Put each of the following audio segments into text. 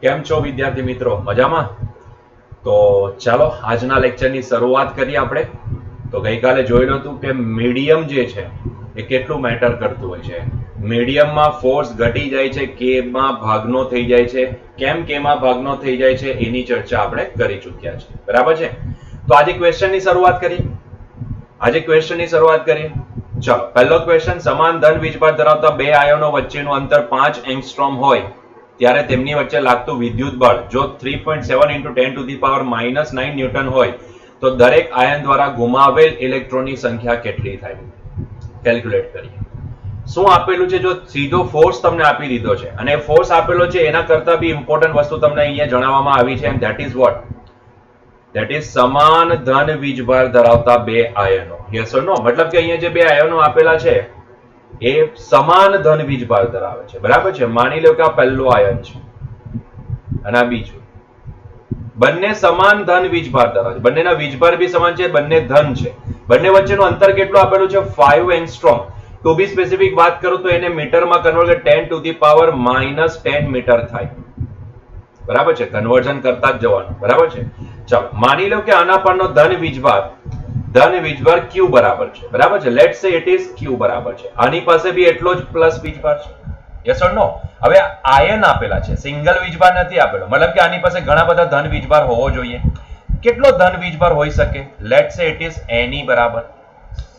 કેમ છો વિદ્યાર્થી મિત્રો? મજામાં? તો ચાલો આજના લેક્ચરની શરૂઆત કરીએ આપણે. તો ગઈકાલે જોયેલું હતું કે મીડિયમ જે છે એ કેટલું મેટર કરતું હોય છે. મીડિયમમાં ફોર્સ ઘટી જાય છે, કેમાં ભાગનો થઈ જાય છે. કેમાં ભાગનો થઈ જાય છે એની ચર્ચા આપણે કરી ચૂક્યા છે. બરાબર છે? તો આજે ક્વેશ્ચનની શરૂઆત કરીએ. ચાલો, પહેલો ક્વેશ્ચન, સમાન ધન વીજભાર ધરાવતા બે આયનો વચ્ચેનું અંતર 5 એંગસ્ટ્રોમ હોય ત્યારે તેમની વચ્ચે લાગતું વિદ્યુત બળ જો 3.7 × 10⁻⁹ ન્યૂટન હોય તો દરેક આયન દ્વારા ગુમાવેલ ઇલેક્ટ્રોનની સંખ્યા કેટલી થાય? કેલ્ક્યુલેટ કરીએ. શું આપેલું છે? જો સીધો ફોર્સ તમને આપી દીધો છે અને ફોર્સ આપેલો છે એના કરતા બી ઇમ્પોર્ટન્ટ વસ્તુ તમને અહીંયા જણાવવામાં આવી છે, and that is what? That is સમાન ધન વીજભાર ધરાવતા બે આયનો. યસ ઓર નો? મતલબ કે અહીંયા જે બે આયનો આપેલા છે એ સમાન ધન વીજભાર ધરાવે છે. બરાબર છે? માની લો કે આ પહેલું આયન છે અને આ બીજું. બંને સમાન ધન વીજભાર ધરાવે છે. બંનેના વીજભાર બી સમાન છે, બંને ધન છે. બંને વચ્ચેનું અંતર કેટલું આપેલું છે? 5 એંગસ્ટ્રોમ. ટુ બી સ્પેસિફિક વાત કરું તો એને મીટરમાં કન્વર્ટ કરી 10⁻⁻10 મીટર થાય. બરાબર છે? કન્વર્ઝન કરતા જ જવાનું. બરાબર છે? ચાલો, માની લો કે આના પરનો ધન વીજભાર ક્યુ બરાબર છે. બરાબર છે? લેટ્સ સે ઇટ ઇઝ ક્યુ બરાબર છે. આની પાસે બી એટલો જ પ્લસ વીજભાર છે. યસ ઓર નો? હવે આયન આપેલા છે, સિંગલ વીજભાર નથી આપેલો. મતલબ કે આની પાસે ઘણા બધા ધન વીજભાર હોવો જોઈએ. કેટલો ધન વીજભાર હોઈ શકે? લેટ્સ સે ઇટ ઇઝ એની બરાબર.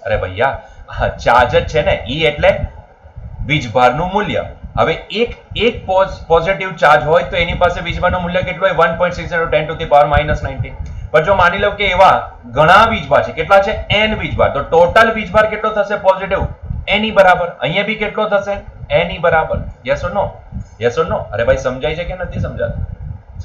અરે ભૈયા, ચાર્જ જ છે ને, ઈ એટલે વીજભારનું મૂલ્ય. હવે એક પોઝિટિવ ચાર્જ હોય તો એની પાસે વીજભારનું મૂલ્ય કેટલું હોય? 1.6 × 10⁻⁻19. પણ જો માની લો કે એવા ઘણા વીજભાર છે, કેટલા છે? n વીજભાર, તો ટોટલ વીજભાર કેટલો થશે પોઝિટિવ? એની બરાબર. અહીંયા બી કેટલો થશે? એની બરાબર. Yes or no? Yes or no? અરે ભાઈ, સમજાય છે કે નથી સમજાતું?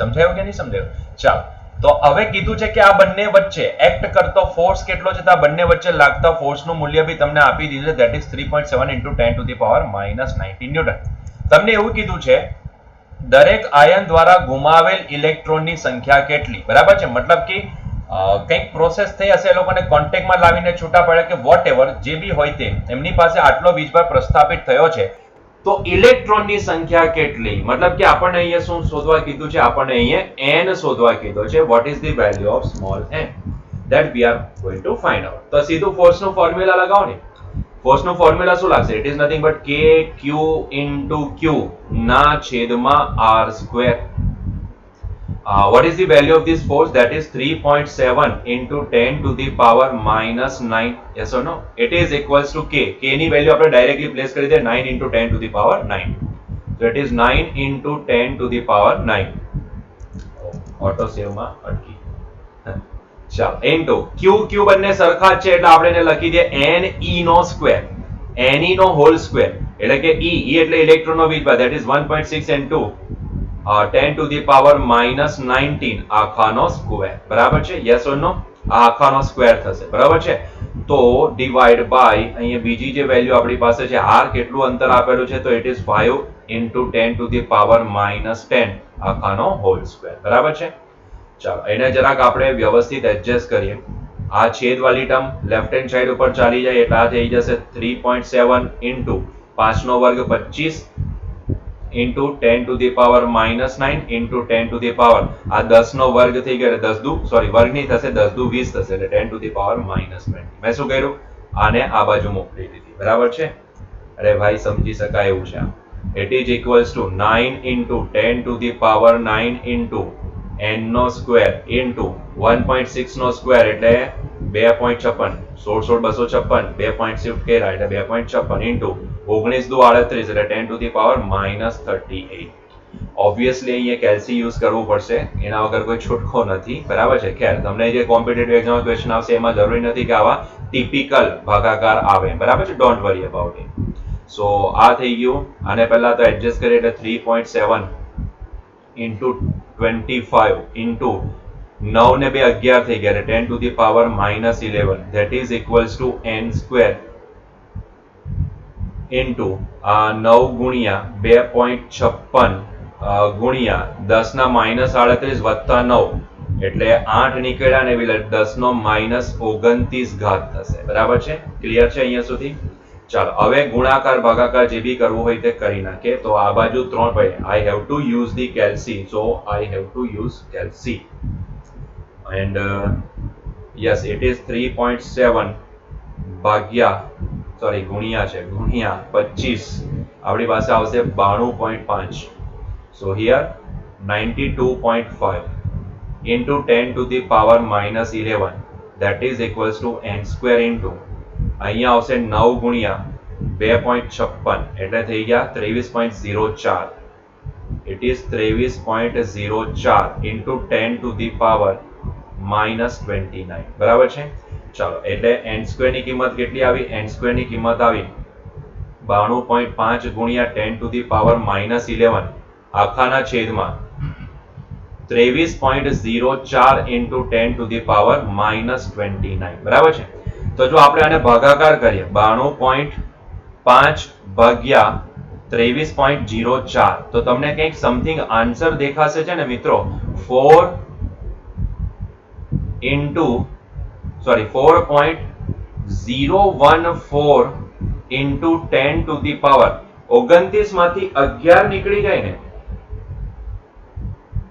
સમજાયું કે નહીં સમજાયું? ચાલો, તો હવે કીધું છે કે આ બંને વચ્ચે એક્ટ કરતો ફોર્સ કેટલો છે, તો આ બંને વચ્ચે લાગતા ફોર્સનું મૂલ્ય બી તમને આપી દીધું છે, ધેટ ઇઝ 3.7 × 10⁻⁻19 ન્યૂટન. તમને એવું કીધું છે દરેક આયન દ્વારા ગુમાવેલ ઇલેક્ટ્રોનની સંખ્યા કેટલી? બરાબર છે? મતલબ કે કંઈક પ્રોસેસ થઈ હશે, એ લોકોને કોન્ટેક્ટમાં લાવીને છૂટા પડ્યા કે વોટ એવર જે બી હોય તે, એમની પાસે આટલો વીજભાર પ્રસ્થાપિત થયો છે, તો ઇલેક્ટ્રોનની સંખ્યા કેટલી? મતલબ કે આપણને અહીંયા શું શોધવા કીધું છે? આપણને અહીંયા n શોધવા કીધો છે. What is the value of small n? That we are going to find out. તો સીધું ફોર્સનું ફોર્મ્યુલા લગાવો ને. ફોર્સનું ફોર્મ્યુલા શું લાગશે? It is nothing but k q * q ના છેદમાં r². What is the value of this force? That is 3.7 × 10⁻⁹ yes or no? It is equals to k. K ની value આપણે ડાયરેક્ટલી પ્લેસ કરી દે 9 × 10⁹. So it is 9 × 10⁹. Auto સેવમાં અટકી. ચાલો, into q બંને સરખા જ છે એટલે આપણે એને લખી દે ne નો સ્ક્વેર. ne નો હોલ સ્ક્વેર એટલે કે e એટલે ઇલેક્ટ્રોનનો વીજભાર, that is 1.6 × 10⁻⁻19 આખાનો સ્ક્વેર. બરાબર છે? યસ ઓર નો? આ આખાનો સ્ક્વેર થશે. બરાબર છે? તો ડિવાઈડ બાય અહીંયા બીજી જે વેલ્યુ આપણી પાસે છે, r કેટલું અંતર આપેલું છે, તો ઇટ ઇઝ 5 × 10⁻⁻10 આખાનો હોલ સ્ક્વેર. બરાબર છે? ચાલો, એને જરાક આપણે વ્યવસ્થિત એડજસ્ટ કરીએ. આ છેદવાળી ટર્મ લેફ્ટ હેન્ડ સાઈડ ઉપર ચાલી જાય એટલે આ થઈ જશે 3.7 × 5 નો વર્ગ 25 × 10⁻⁻9 × 10⁻, આ 10 નો વર્ગ થઈ ગયો એટલે 10 દુ વર્ગ નહીં થશે, 10 દુ 20 થશે એટલે 10⁻⁻20. મેં શું કર્યું? આને આ બાજુ મોકલી દીધી. બરાબર છે? અરે ભાઈ, સમજી શકાય એવું છે. It is equals to 9 × 10⁻9 × n no square * 1.6 no square એટલે 2.56, 16 256, 2 પોઈન્ટ શિફ્ટ કર્યા એટલે 2.56 * 19 દુ 38 એટલે 10⁻38. ઓબ્વિયસલી અહીંયા કેલ્સી યુઝ કરવું પડશે, એના વગર કોઈ છૂટકો નથી. બરાબર છે? ખેર, તમને જે કોમ્પિટિટિવ એક્ઝામ ક્વેશ્ચન આવશે એમાં જરૂરી નથી કે આવા ટિપિકલ ભાગાકાર આવે. બરાબર છે? Don't worry about it. So આ થઈ ગયું. આને પહેલા તો એડજસ્ટ કરીએ એટલે 3.7 × 25 * 9 ને 2 11 થઈ ગયા એટલે 10⁻−11, that is equals to n² into 9 ગુણ્યા 2.56 ગુણ્યા 10⁻38 વત્તા 9 એટલે 8 નીકળ્યા ને 10⁻29 થશે. બરાબર છે? ક્લિયર છે અહીંયા સુધી? ચાલો હવે ગુણાકાર ભાગાકાર જે બી કરવું હોય તે કરી નાખે. તો આ બાજુ 3 ભાઈ I have to use the calci, so I have to use calci and yes it is 3.7 ભાગ્યા ગુણ્યા છે, ગુણ્યા 25 આપણી પાસે આવશે 92.5. સો here 92.5 into 10 to the power minus 11 that is equals to n square into અહીંયા આવશે 9 ગુણ્યા 2.56 એટલે થઈ ગયા 23.04. it is 23.04 into 10 to the power minus 29 બરાબર છે. ચાલો એટલે n સ્ક્વેર ની કિંમત કેટલી આવી? n સ્ક્વેર ની કિંમત આવી 92.5 ગુણ્યા 10 to the power minus 11 આખાના છેદમાં 23.04 into 10 to the power minus 29 બરાબર છે. તો જો આપણે આને ભાગાકાર કરીએ 92.5 ભાગ્યા 23.04 તો તમને કંઈક સમથિંગ આન્સર દેખાશે છે ને મિત્રો, 4.014 into 10 to the power 29 માંથી 11 નીકળી જાય ને,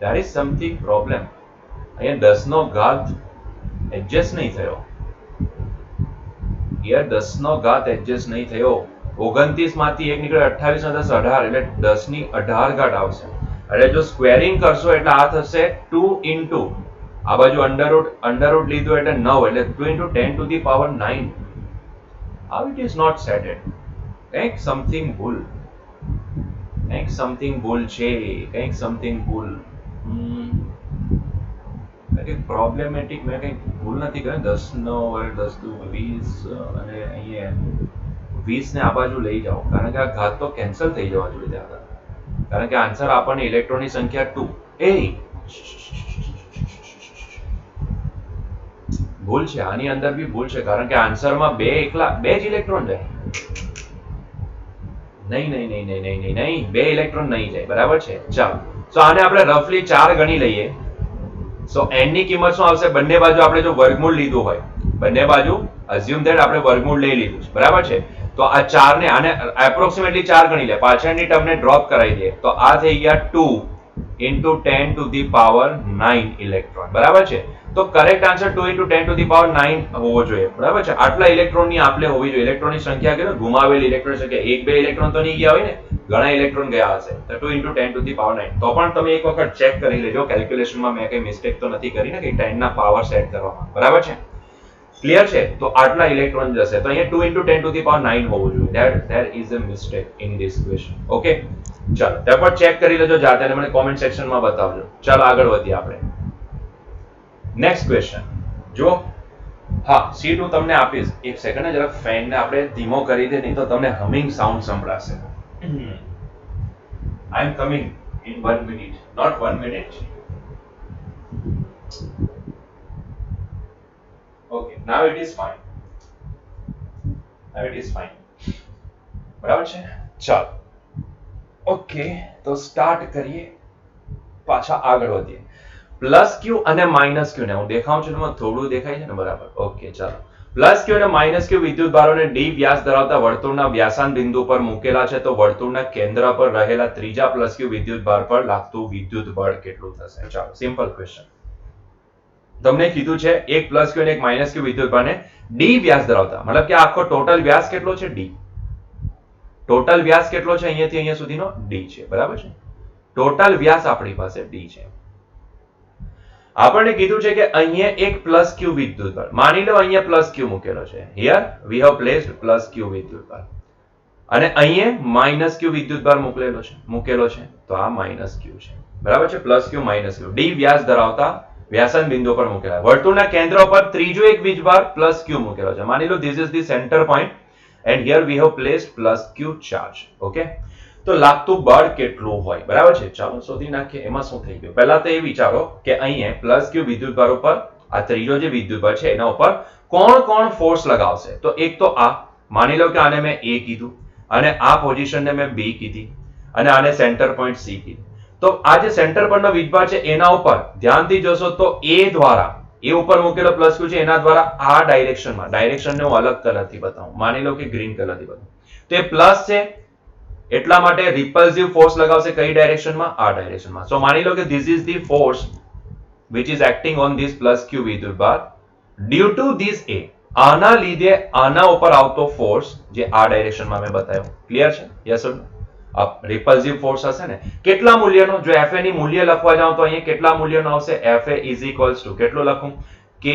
there is something problem. અહીંયા 10 નો ઘાત એડજસ્ટ નહીં થયો, યાર 10 નો ઘાત એડજસ્ટ નહીં થયો. 29 માંથી 1 નીકળે 28 ના 10 18 એટલે 10 ની 18 ઘાત આવશે. એટલે જો સ્ક્વેરિંગ કરશો એટલે આ થશે 2 into આ બાજુ અંડરરૂટ લીધું એટલે 9 એટલે 2 into 10 to the power 9. how it is not settled? કંઈક સમથિંગ ભૂલ છે, કંઈક સમથિંગ ભૂલ. પ્રોબ્લેમેટિક મેં કંઈક ભૂલ નથી કરી. 10 નો વર્ગ 10 દુ 20 અને અહીંયા 20 ને આ બાજુ લઈ જાઓ કારણ કે આ ઘાત તો કેન્સલ થઈ જવા જોઈએ હતા, કારણ કે આન્સર આપણને ઇલેક્ટ્રોનની સંખ્યા 2. ભૂલ છે આની અંદર બી ભૂલ છે કારણ કે આન્સરમાં બે જ ઇલેક્ટ્રોન જાય. નહીં, બે ઇલેક્ટ્રોન નહીં જાય બરાબર છે. ચાલો તો આને આપણે રફલી 4 ગણી લઈએ. સો n ની કિંમત શું આવશે? બંને બાજુ આપણે જો વર્ગમૂળ લીધું હોય, બંને બાજુ અઝ્યુમ ધેટ આપણે વર્ગમૂળ લઈ લીધું છે બરાબર છે. તો આ 4 ને આને એપ્રોક્સિમેટલી 4 ગણી લે, પાછળની ટર્મને ડ્રોપ કરાવી દે તો આ થઈ ગયા 2 into 10 to the power 9 electron બરાબર છે. તો correct answer 2 into 10 to the power 9 હોવો જોઈએ બરાબર છે. આટલા ઇલેક્ટ્રોનની આપલે હોવી જોઈએ. ઇલેક્ટ્રોનની સંખ્યા કેટલી? ગુમાવેલી ઇલેક્ટ્રોન સંખ્યા 1-2 ઇલેક્ટ્રોન તો નહીં ગયા હોય ને, ઘણા ઇલેક્ટ્રોન ગયા હશે. તો 2 into 10 to the power 9. તો પણ તમે એક વખત ચેક કરી લેજો કેલ્ક્યુલેશનમાં મેં કઈ મિસ્ટેક તો નથી કરી ને કે 10 ના પાવર સેટ કરવામાં બરાબર છે. ક્લિયર છે? તો આટલા ઇલેક્ટ્રોન જશે તો અહીંયા 2 into 10 to the power 9 હોવું જોઈએ. there is a mistake in this question. Okay ચાલો તે પણ ચેક કરી લેજો જાતે અને મને કોમેન્ટ સેક્શનમાં બતાવજો. ચાલો આગળ વધીએ આપણે નેક્સ્ટ ક્વેશ્ચન. જો હા સીટ હું તમને આપીશ, એક સેકન્ડ જરા ફેન ને આપણે ધીમો કરી દે, નહીં તો તમને હમિંગ સાઉન્ડ સંભળાશે. I am coming in 1 minute, not 1 minute. Okay, now it is fine. બરાબર છે. ચાલો ઓકે તો સ્ટાર્ટ કરીએ, પાછા આગળ વધીએ. પ્લસ ક્યુ અને માઇનસ ક્યુ ને હું દેખાઉં છું, થોડું દેખાય છે ને બરાબર. ઓકે ચાલો. પ્લસ ક્યુ અને માઇનસ ક્યુ વિદ્યુત ભારોને ડી વ્યાસ ધરાવતા વર્તુળના વ્યાસાંત બિંદુ પર મૂકેલા છે. તો વર્તુળના કેન્દ્ર પર રહેલા ત્રીજા પ્લસ ક્યુ વિદ્યુત ભાર પર લાગતું વિદ્યુત બળ કેટલું થશે? ચાલો સિમ્પલ ક્વેશ્ચન. તમને કીધું છે એક પ્લસ ક્યુ અને એક માઇનસ ક્યુ વિદ્યુત ભારને ડી વ્યાસ ધરાવતા, મતલબ કે આખો ટોટલ વ્યાસ કેટલો છે? ડી. ટોટલ વ્યાસ કેટલો છે? અહીંયાથી અહીંયા સુધીનો ડી છે બરાબર છે. ટોટલ વ્યાસ આપણી પાસે ડી છે. આપણને કીધું છે કે અહીંયા એક પ્લસ ક્યુ વિદ્યુત ભાર, માની લો અહીંયા પ્લસ ક્યુ મૂકેલો છે. Here we have placed plus Q વિદ્યુત ભાર અને અહીંયા માઇનસ ક્યુ વિદ્યુત ભાર મૂકેલો છે. તો આ માઇનસ ક્યુ છે બરાબર છે. પ્લસ ક્યુ માઇનસ ક્યુ ડી વ્યાસ ધરાવતા વ્યાસાંત બિંદુ પર મૂકેલા. વર્તુળના કેન્દ્ર પર ત્રીજો એક વીજભાર પ્લસ ક્યુ મૂકેલો છે. માની લો this is the centre point and here we have placed plus Q charge. Okay તો લાગતું બળ કેટલું હોય બરાબર છે. ચાલો શોધી નાખીએ. એમાં શું થઈ ગયું? પહેલા તો એ વિચારો કે અહીંયા પ્લસ ક્યુ વિદ્યુત ભાર ઉપર આ ત્રીજો જે વિદ્યુત ભાર છે એના ઉપર કોણ ફોર્સ લગાવશે? તો એક તો આ, માની લો કે આને મેં એ કીધું અને આ પોઝિશનને મેં બી કીધી અને આને સેન્ટર પોઈન્ટ સી કીધું. તો આ જે સેન્ટર પરનો વીજભાર છે એના ઉપર ધ્યાનથી જોશો તો એ દ્વારા એ ઉપર મૂકેલો પ્લસ ક્યુ છે એના દ્વારા આ ડાયરેક્શનમાં, ડાયરેક્શનને હું અલગ કલરથી બતાવું, માની લો કે ગ્રીન કલરથી બતાવું, તો એ પ્લસ છે એટલા માટે રિપલ્સિવ ફોર્સ લગાવશે કઈ ડાયરેક્શનમાં? આ ડાયરેક્શનમાં. સો માની લો કે this is the force which is acting on this plus q વિદ્યુતભાર due to this a. આના લીધે આના ઉપર આવતો ફોર્સ જે આ ડાયરેક્શનમાં મેં બતાવ્યો, ક્લિયર છે? Yes or no? રિપલ્સિવ ફોર્સ હશે ને કેટલા મૂલ્યનો? જો fa ની મૂલ્ય લખવા જાવ તો અહીંયા કેટલા મૂલ્યનો આવશે? fa is equals to કેટલું લખું? k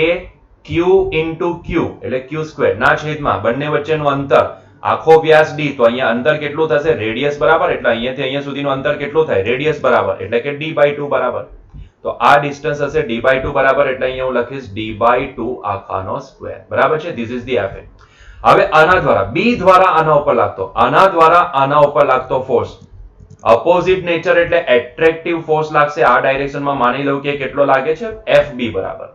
q into q એટલે q સ્ક્વેર ના છેદમાં બંને વચ્ચેનું અંતર આખો વ્યાસ d, તો અહીંયા અંતર કેટલું થશે? રેડિયસ બરાબર, એટલે અહીંયાથી અહીંયા સુધીનું અંતર કેટલું થાય? રેડિયસ બરાબર, એટલે કે d/2 બરાબર. તો આ ડિસ્ટન્સ હશે d/2 બરાબર, એટલે અહીંયા હું લખીશ d/2 આખાનો સ્ક્વેર, બરાબર છે? This is the fa. હવે આના દ્વારા b દ્વારા આના ઉપર લાગતો, આના દ્વારા આના ઉપર લાગતો ફોર્સ અપોઝિટ નેચર એટલે એટ્રેક્ટિવ ફોર્સ લાગશે આ ડાયરેક્શનમાં. માની લો કે કેટલો લાગે છે? fb બરાબર,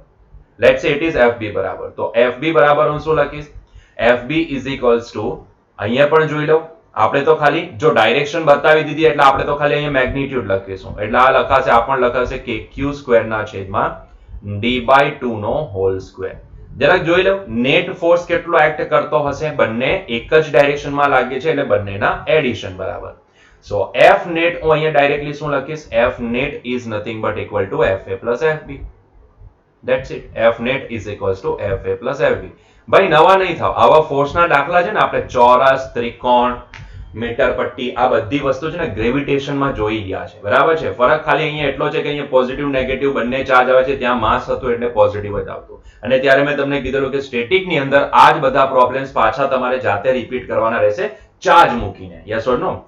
લેટ્સ સે ઇટ ઇઝ fb બરાબર. તો fb બરાબર હું શું લખીશ? fb is equals to અહીંયા પણ જોઈ લો, આપણે તો ખાલી જો ડાયરેક્શન બતાવી દીધી એટલે આપણે તો ખાલી અહીંયા મેગ્નિટ્યુડ લખીશું, એટલે આ લખાશે, આ પણ લખાશે કે q સ્ક્વેર ના છેદમાં d/2 નો હોલ સ્ક્વેર. જરાક જોઈ લો નેટ ફોર્સ કેટલો એક્ટ કરતો હશે? બંને એક જ ડાયરેક્શનમાં લાગે છે એટલે બંનેના એડિશન બરાબર. સો f net હું અહીંયા ડાયરેક્ટલી શું લખીશ? f net is nothing but equal to fa plus fb. That's it. f net is equals to fa plus fb. ભાઈ નવા નહીં થાવ, આવા ફોર્સના દાખલા છે ને આપણે ચોરસ, ત્રિકોણ, મીટર પટ્ટી આ બધી વસ્તુ છે ને ગ્રેવિટેશનમાં જોઈ ગયા છે, બરાબર છે? ફરક ખાલી અહીંયા એટલો છે કે અહીંયા પોઝિટિવ નેગેટિવ બંને ચાર્જ આવે છે, ત્યાં માસ હતું એટલે પોઝિટિવ જ આવતું. અને ત્યારે મેં તમને કીધેલું કે સ્ટેટિક ની અંદર આ જ બધા પ્રોબ્લેમ્સ પાછા તમારે જાતે રિપીટ કરવાના રહેશે ચાર્જ મૂકીને. યસ ઓર નો?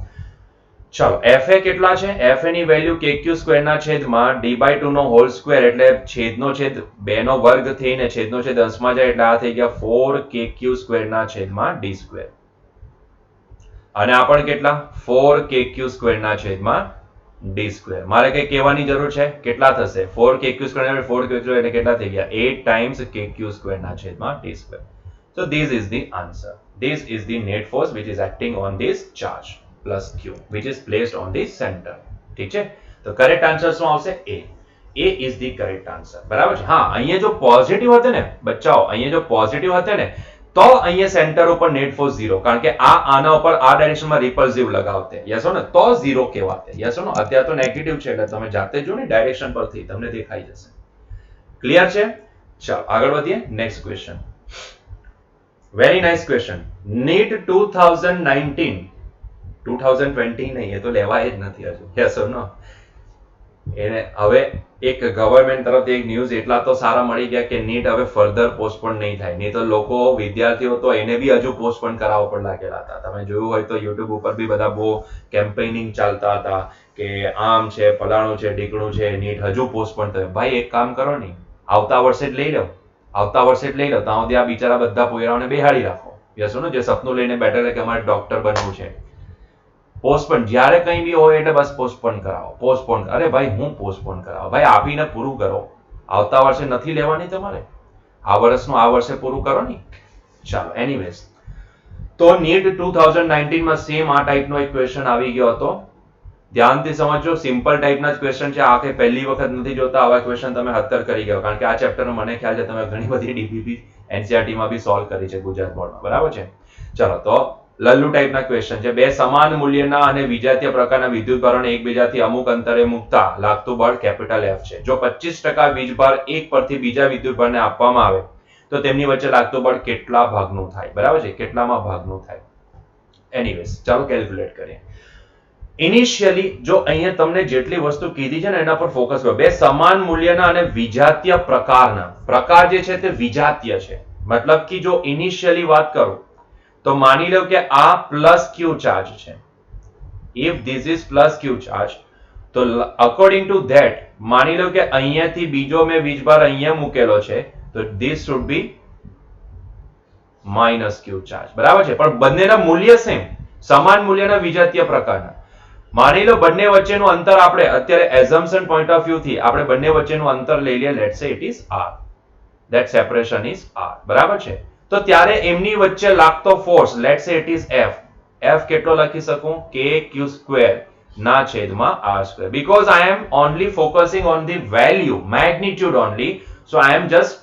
ચાલો fa કેટલા છે? fa ની વેલ્યુ kq સ્ક્વેર ના છેદમાં d/2 નો હોલ સ્ક્વેર એટલે છેદનો છેદ 2 નો વર્ગ થઈને છેદનો છેદ અંશમાં જાય એટલે આ થઈ ગયા 4kq સ્ક્વેર ના છેદમાં d સ્ક્વેર. અને આ પણ કેટલા? 4kq સ્ક્વેર ના છેદમાં d સ્ક્વેર. મારે કઈ કહેવાની જરૂર છે? કેટલા થશે? 4kq સ્ક્વેર એટલે 4kq સ્ક્વેર એટલે કેટલા થઈ ગયા? 8 times kq સ્ક્વેર ના છેદમાં d square. So this is the answer. This is the net force which is acting on this charge plus q which is placed on the center. ઠીક છે? તો correct answer શું આવશે? a. a is the correct answer. બરાબર છે? હા, અહીંયા જો પોઝિટિવ હતે ને બચ્ચાઓ, અહીંયા જો પોઝિટિવ હતે ને તો અહીંયા સેન્ટર ઉપર નેટ ફોર્સ 0, કારણ કે આ આના ઉપર આ ડાયરેક્શનમાં રિપલ્સિવ લગાવતે, યસ ને, તો 0 કહેવાતે. Yes no? અત્યારે તો નેગેટિવ છે એટલે તમે જાતે જો ને ડાયરેક્શન પરથી તમને દેખાઈ જશે. ક્લિયર છે? ચાલો આગળ વધીએ. Next question. Very nice question. NEET 2019 2020 નહીં, એ તો લેવાય જ નથી હજુ. Yes or no? એને હવે એક ગવર્મેન્ટ તરફથી એક ન્યૂઝ એટલા તો સારા મળી ગયા કે નીટ હવે ફર્ધર પોસ્ટપોન નહીં થાય. નહીં તો લોકો વિદ્યાર્થીઓ તો એને બી હજુ પોસ્ટપોન કરાવવા પર લાગેલા હતા. તમે જોયું હોય તો યુટ્યુબ ઉપર બી બધા બહુ કેમ્પેનિંગ ચાલતા હતા કે આમ છે, ફલાણું છે, ઢીકણું છે, નીટ હજુ પોસ્ટપોન થાય. ભાઈ એક કામ કરો ને, આવતા વર્ષે જ લઈ લો, આવતા વર્ષે જ લઈ લો. ત્યાં સુધી આ બિચારા બધા પોયરાઓને બેહાડી રાખો. યસ ને? જે સપનું લઈને બેઠા કે અમારે ડોક્ટર બનવું છે, પોસ્ટપોન જ્યારે કંઈ બી હોય એટલે બસ પોસ્ટપોન કરાવો, પોસ્ટપોન. અરે ભાઈ હું પોસ્ટપોન કરાવો? ભાઈ આપીને પૂરું કરો. આવતા વર્ષે નથી લેવાની તમારે, આ વર્ષનું આ વર્ષે પૂરું કરો ને. ચાલો એનીવેઝ, તો નીટ 2019 માં સેમ આ ટાઈપનો એક ક્વેશ્ચન આવી ગયો હતો. ધ્યાનથી સમજો, સિમ્પલ ટાઈપના જ ક્વેશ્ચન છે. આ કે પહેલી વખત નથી જોતા આવા ક્વેશ્ચન તમે 70 કરી ગયો, કારણ કે આ ચેપ્ટરનો મને ખ્યાલ છે તમે ઘણી બધી ડીપીપી એનસીઆરટી માં બી સોલ્વ કરી છે ગુજરાત બોર્ડમાં, બરાબર છે? ચલો તો લલ્લુ ટાઈપના ક્વેશ્ચન છે. બે સમાન મૂલ્યના અને વિજાતીય પ્રકારના વિદ્યુતભારોને એકબીજાથી અમુક અંતરે મૂકતા લાગતું બળ કેપિટલ F છે. જો 25% વીજભાર એક પરથી બીજા વિદ્યુતભારને આપવામાં આવે તો તેમની વચ્ચે લાગતું બળ કેટલા ભાગનું થાય? બરાબર છે? કેટલામાં ભાગનું થાય? એનીવેઝ ચાલો કેલ્ક્યુલેટ કરીએ. ઇનિશિયલી જો અહીંયા તમને જેટલી વસ્તુ કીધી છે ને એના પર ફોકસ કરો. બે સમાન મૂલ્યના અને વિજાતીય પ્રકારના, પ્રકાર જે છે તે વિજાતીય છે, મતલબ કે જો ઇનિશિયલી વાત કરું તો માની લો કે આ પ્લસ ક્યુ ચાર્જ છે. If this is plus Q charge, તો અકોર્ડિંગ ટુ ધેટ માની લો કે અહીંયાથી બીજો મેં વીજભાર અહીંયા મૂકેલો છે, તો this should be minus Q charge. બરાબર છે? પણ બંનેના મૂલ્ય સેમ, સમાન મૂલ્યના વિજાતીય પ્રકારના. માની લો બંને વચ્ચેનું અંતર આપણે અત્યારે એઝમ્પશન પોઈન્ટ ઓફ વ્યૂ થી આપણે બંને વચ્ચેનું અંતર લઈ લઈએ. લેટ્સ સે it is r. That separation is r. બરાબર છે? તો ત્યારે એમની વચ્ચે લાગતો ફોર્સ લેટ્સ સે ઇટ ઇઝ f. f કેટલો લખી શકું? kq સ્ક્વેર ના છેદમાં r square. Because I am only focusing on the value, magnitude only. So I am just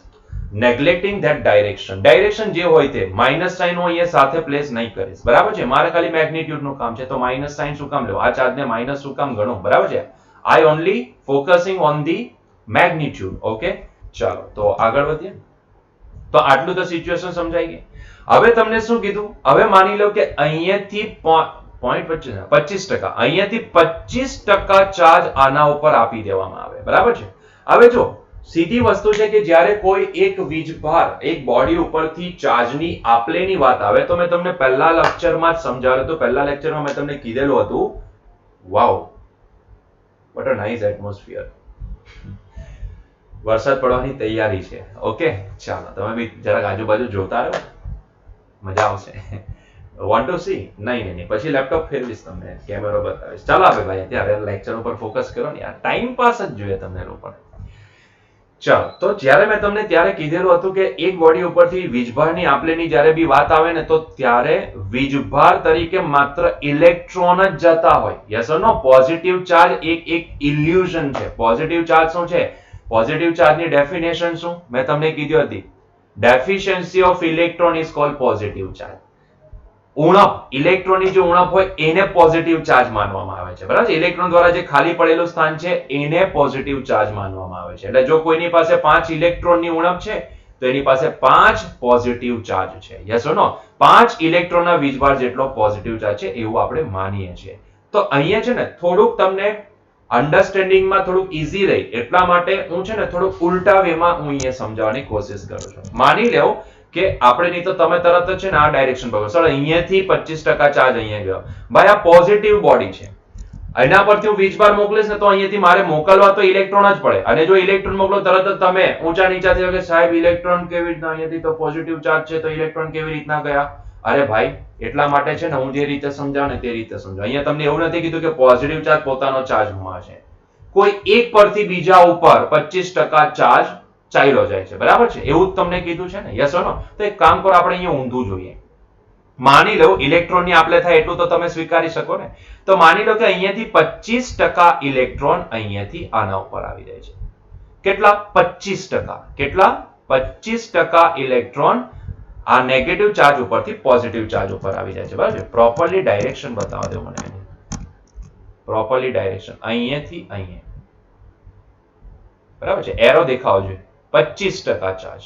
neglecting that direction. Direction જે હોય તે માઇનસ સાઇન હું અહીંયા સાથે પ્લેસ નહીં કરીશ, બરાબર છે. મારે ખાલી મેગ્નિટ્યુડ નું કામ છે, તો માઇનસ સાઇન શું કામ લેવો, આ ચાર્જને માઇનસ શું કામ ગણો, બરાબર છે. આઈ only focusing on the magnitude. Okay, ચાલો તો આગળ વધીએ. તો આટલું તો સિચ્યુએશન સમજાઈ ગઈ. હવે તમને શું કીધું, હવે માની લો કે અહીંયાથી 25%, અહીંયાથી 25% ચાર્જ આના ઉપર આપી દેવામાં આવે, બરાબર છે. હવે જો સીધી વસ્તુ છે કે જ્યારે કોઈ એક વીજભાર એક બોડી ઉપરથી ચાર્જની આપલેની વાત આવે તો મેં તમને પહેલા લેક્ચરમાં જ સમજાવ્યું હતું. પહેલા લેક્ચરમાં મેં તમને કીધેલું હતું, wow what a nice atmosphere, વરસાદ પડવાની તૈયારી છે. ઓકે, ચાલો તમે બી જરાક આજુબાજુ જોતા રહો, મજા આવશે. Want to C? નહીં, પછી લેપટોપ ફેરવીશ, તમને કેમેરો બતાવીશ. ચાલો હવે ભાઈ અત્યારે લેક્ચર ઉપર ફોકસ કરો ને યાર, ટાઈમ પાસ જ જોઈએ તમને લોકો. ચાલો, તો જ્યારે મેં તમને ત્યારે કીધેલું હતું કે એક બોડી ઉપરથી વીજભારની આપલેની જ્યારે બી વાત આવે ને તો ત્યારે વીજભાર તરીકે માત્ર ઇલેક્ટ્રોન જ જતા હોય. Yes or no? Positive charge એક ઇલ્યુઝન છે. પોઝિટિવ ચાર્જ શું છે? પોઝિટિવ ચાર્જની ડેફિનેશન શું મેં તમને કીધી હતી? Deficiency of electron is called positive charge. ઉણપ, ઇલેક્ટ્રોનની જે ઉણપ હોય એને પોઝિટિવ ચાર્જ માનવામાં આવે છે, બરાબર છે. ઇલેક્ટ્રોન દ્વારા જે ખાલી પડેલું સ્થાન છે એને પોઝિટિવ ચાર્જ માનવામાં આવે છે. એટલે જો કોઈની પાસે 5 ઇલેક્ટ્રોનની ઉણપ છે તો એની પાસે 5 પોઝિટિવ ચાર્જ છે. યસ ઓર નો? 5 ઇલેક્ટ્રોનના વીજભાર જેટલો પોઝિટિવ ચાર્જ છે એવું આપણે માનીએ છીએ. તો અહીંયા છે ને થોડુંક તમને અન્ડરસ્ટેન્ડિંગમાં થોડુંક ઈઝી રહે એટલા માટે હું છે ને થોડુંક ઉલટા વેમાં હું અહીંયા સમજાવવાની કોશિશ કરું છું. માની લો કે આપણે નહીં તો તમે તરત જ છે ને આ ડાયરેક્શન પકડો, સર અહીંયાથી 25% ચાર્જ અહીંયા ગયો, ભાઈ આ પોઝિટિવ બોડી છે, એના પરથી હું વીજભાર મોકલીશ ને તો અહીંયાથી મારે મોકલવા તો ઇલેક્ટ્રોન જ પડે, અને જો ઇલેક્ટ્રોન મોકલો તરત જ તમે ઊંચા નીચા થયો કે સાહેબ ઇલેક્ટ્રોન કેવી રીતના, અહીંયાથી તો પોઝિટિવ ચાર્જ છે તો ઇલેક્ટ્રોન કેવી રીતના ગયા. અરે ભાઈ એટલા માટે છે ને હું જે રીતે સમજાવ ને તે રીતે સમજાવ. અહીંયા તમને એવું નથી કીધું કે પોઝિટિવ ચાર્જ પોતાનો ચાર્જ ગુમાવશે, કોઈ એક પરથી બીજા ઉપર 25% ચાર્જ ચાલ્યો જાય છે, બરાબર છે. એવું જ તમને કીધું છે ને, યસ ઓર નો? તો એક કામ કરો, આપણે અહીંયા ઊંધું જોઈએ. માની લો ઇલેક્ટ્રોનની આપલે થાય એટલું તો તમે સ્વીકારી શકો ને. તો માની લો કે અહીંયાથી 25% ઇલેક્ટ્રોન અહીંયાથી આના ઉપર આવી જાય છે. કેટલા? 25%. કેટલા? 25% ઇલેક્ટ્રોન આ નેગેટિવ ચાર્જ ઉપરથી પોઝિટિવ ચાર્જ ઉપર આવી જાય છે, બરાબર છે. પ્રોપરલી ડાયરેક્શન બતાવો દો મને, પ્રોપરલી ડાયરેક્શન અહીંયાથી અહીંયા, બરાબર છે. એરો દેખાવો જોઈએ. 25% ચાર્જ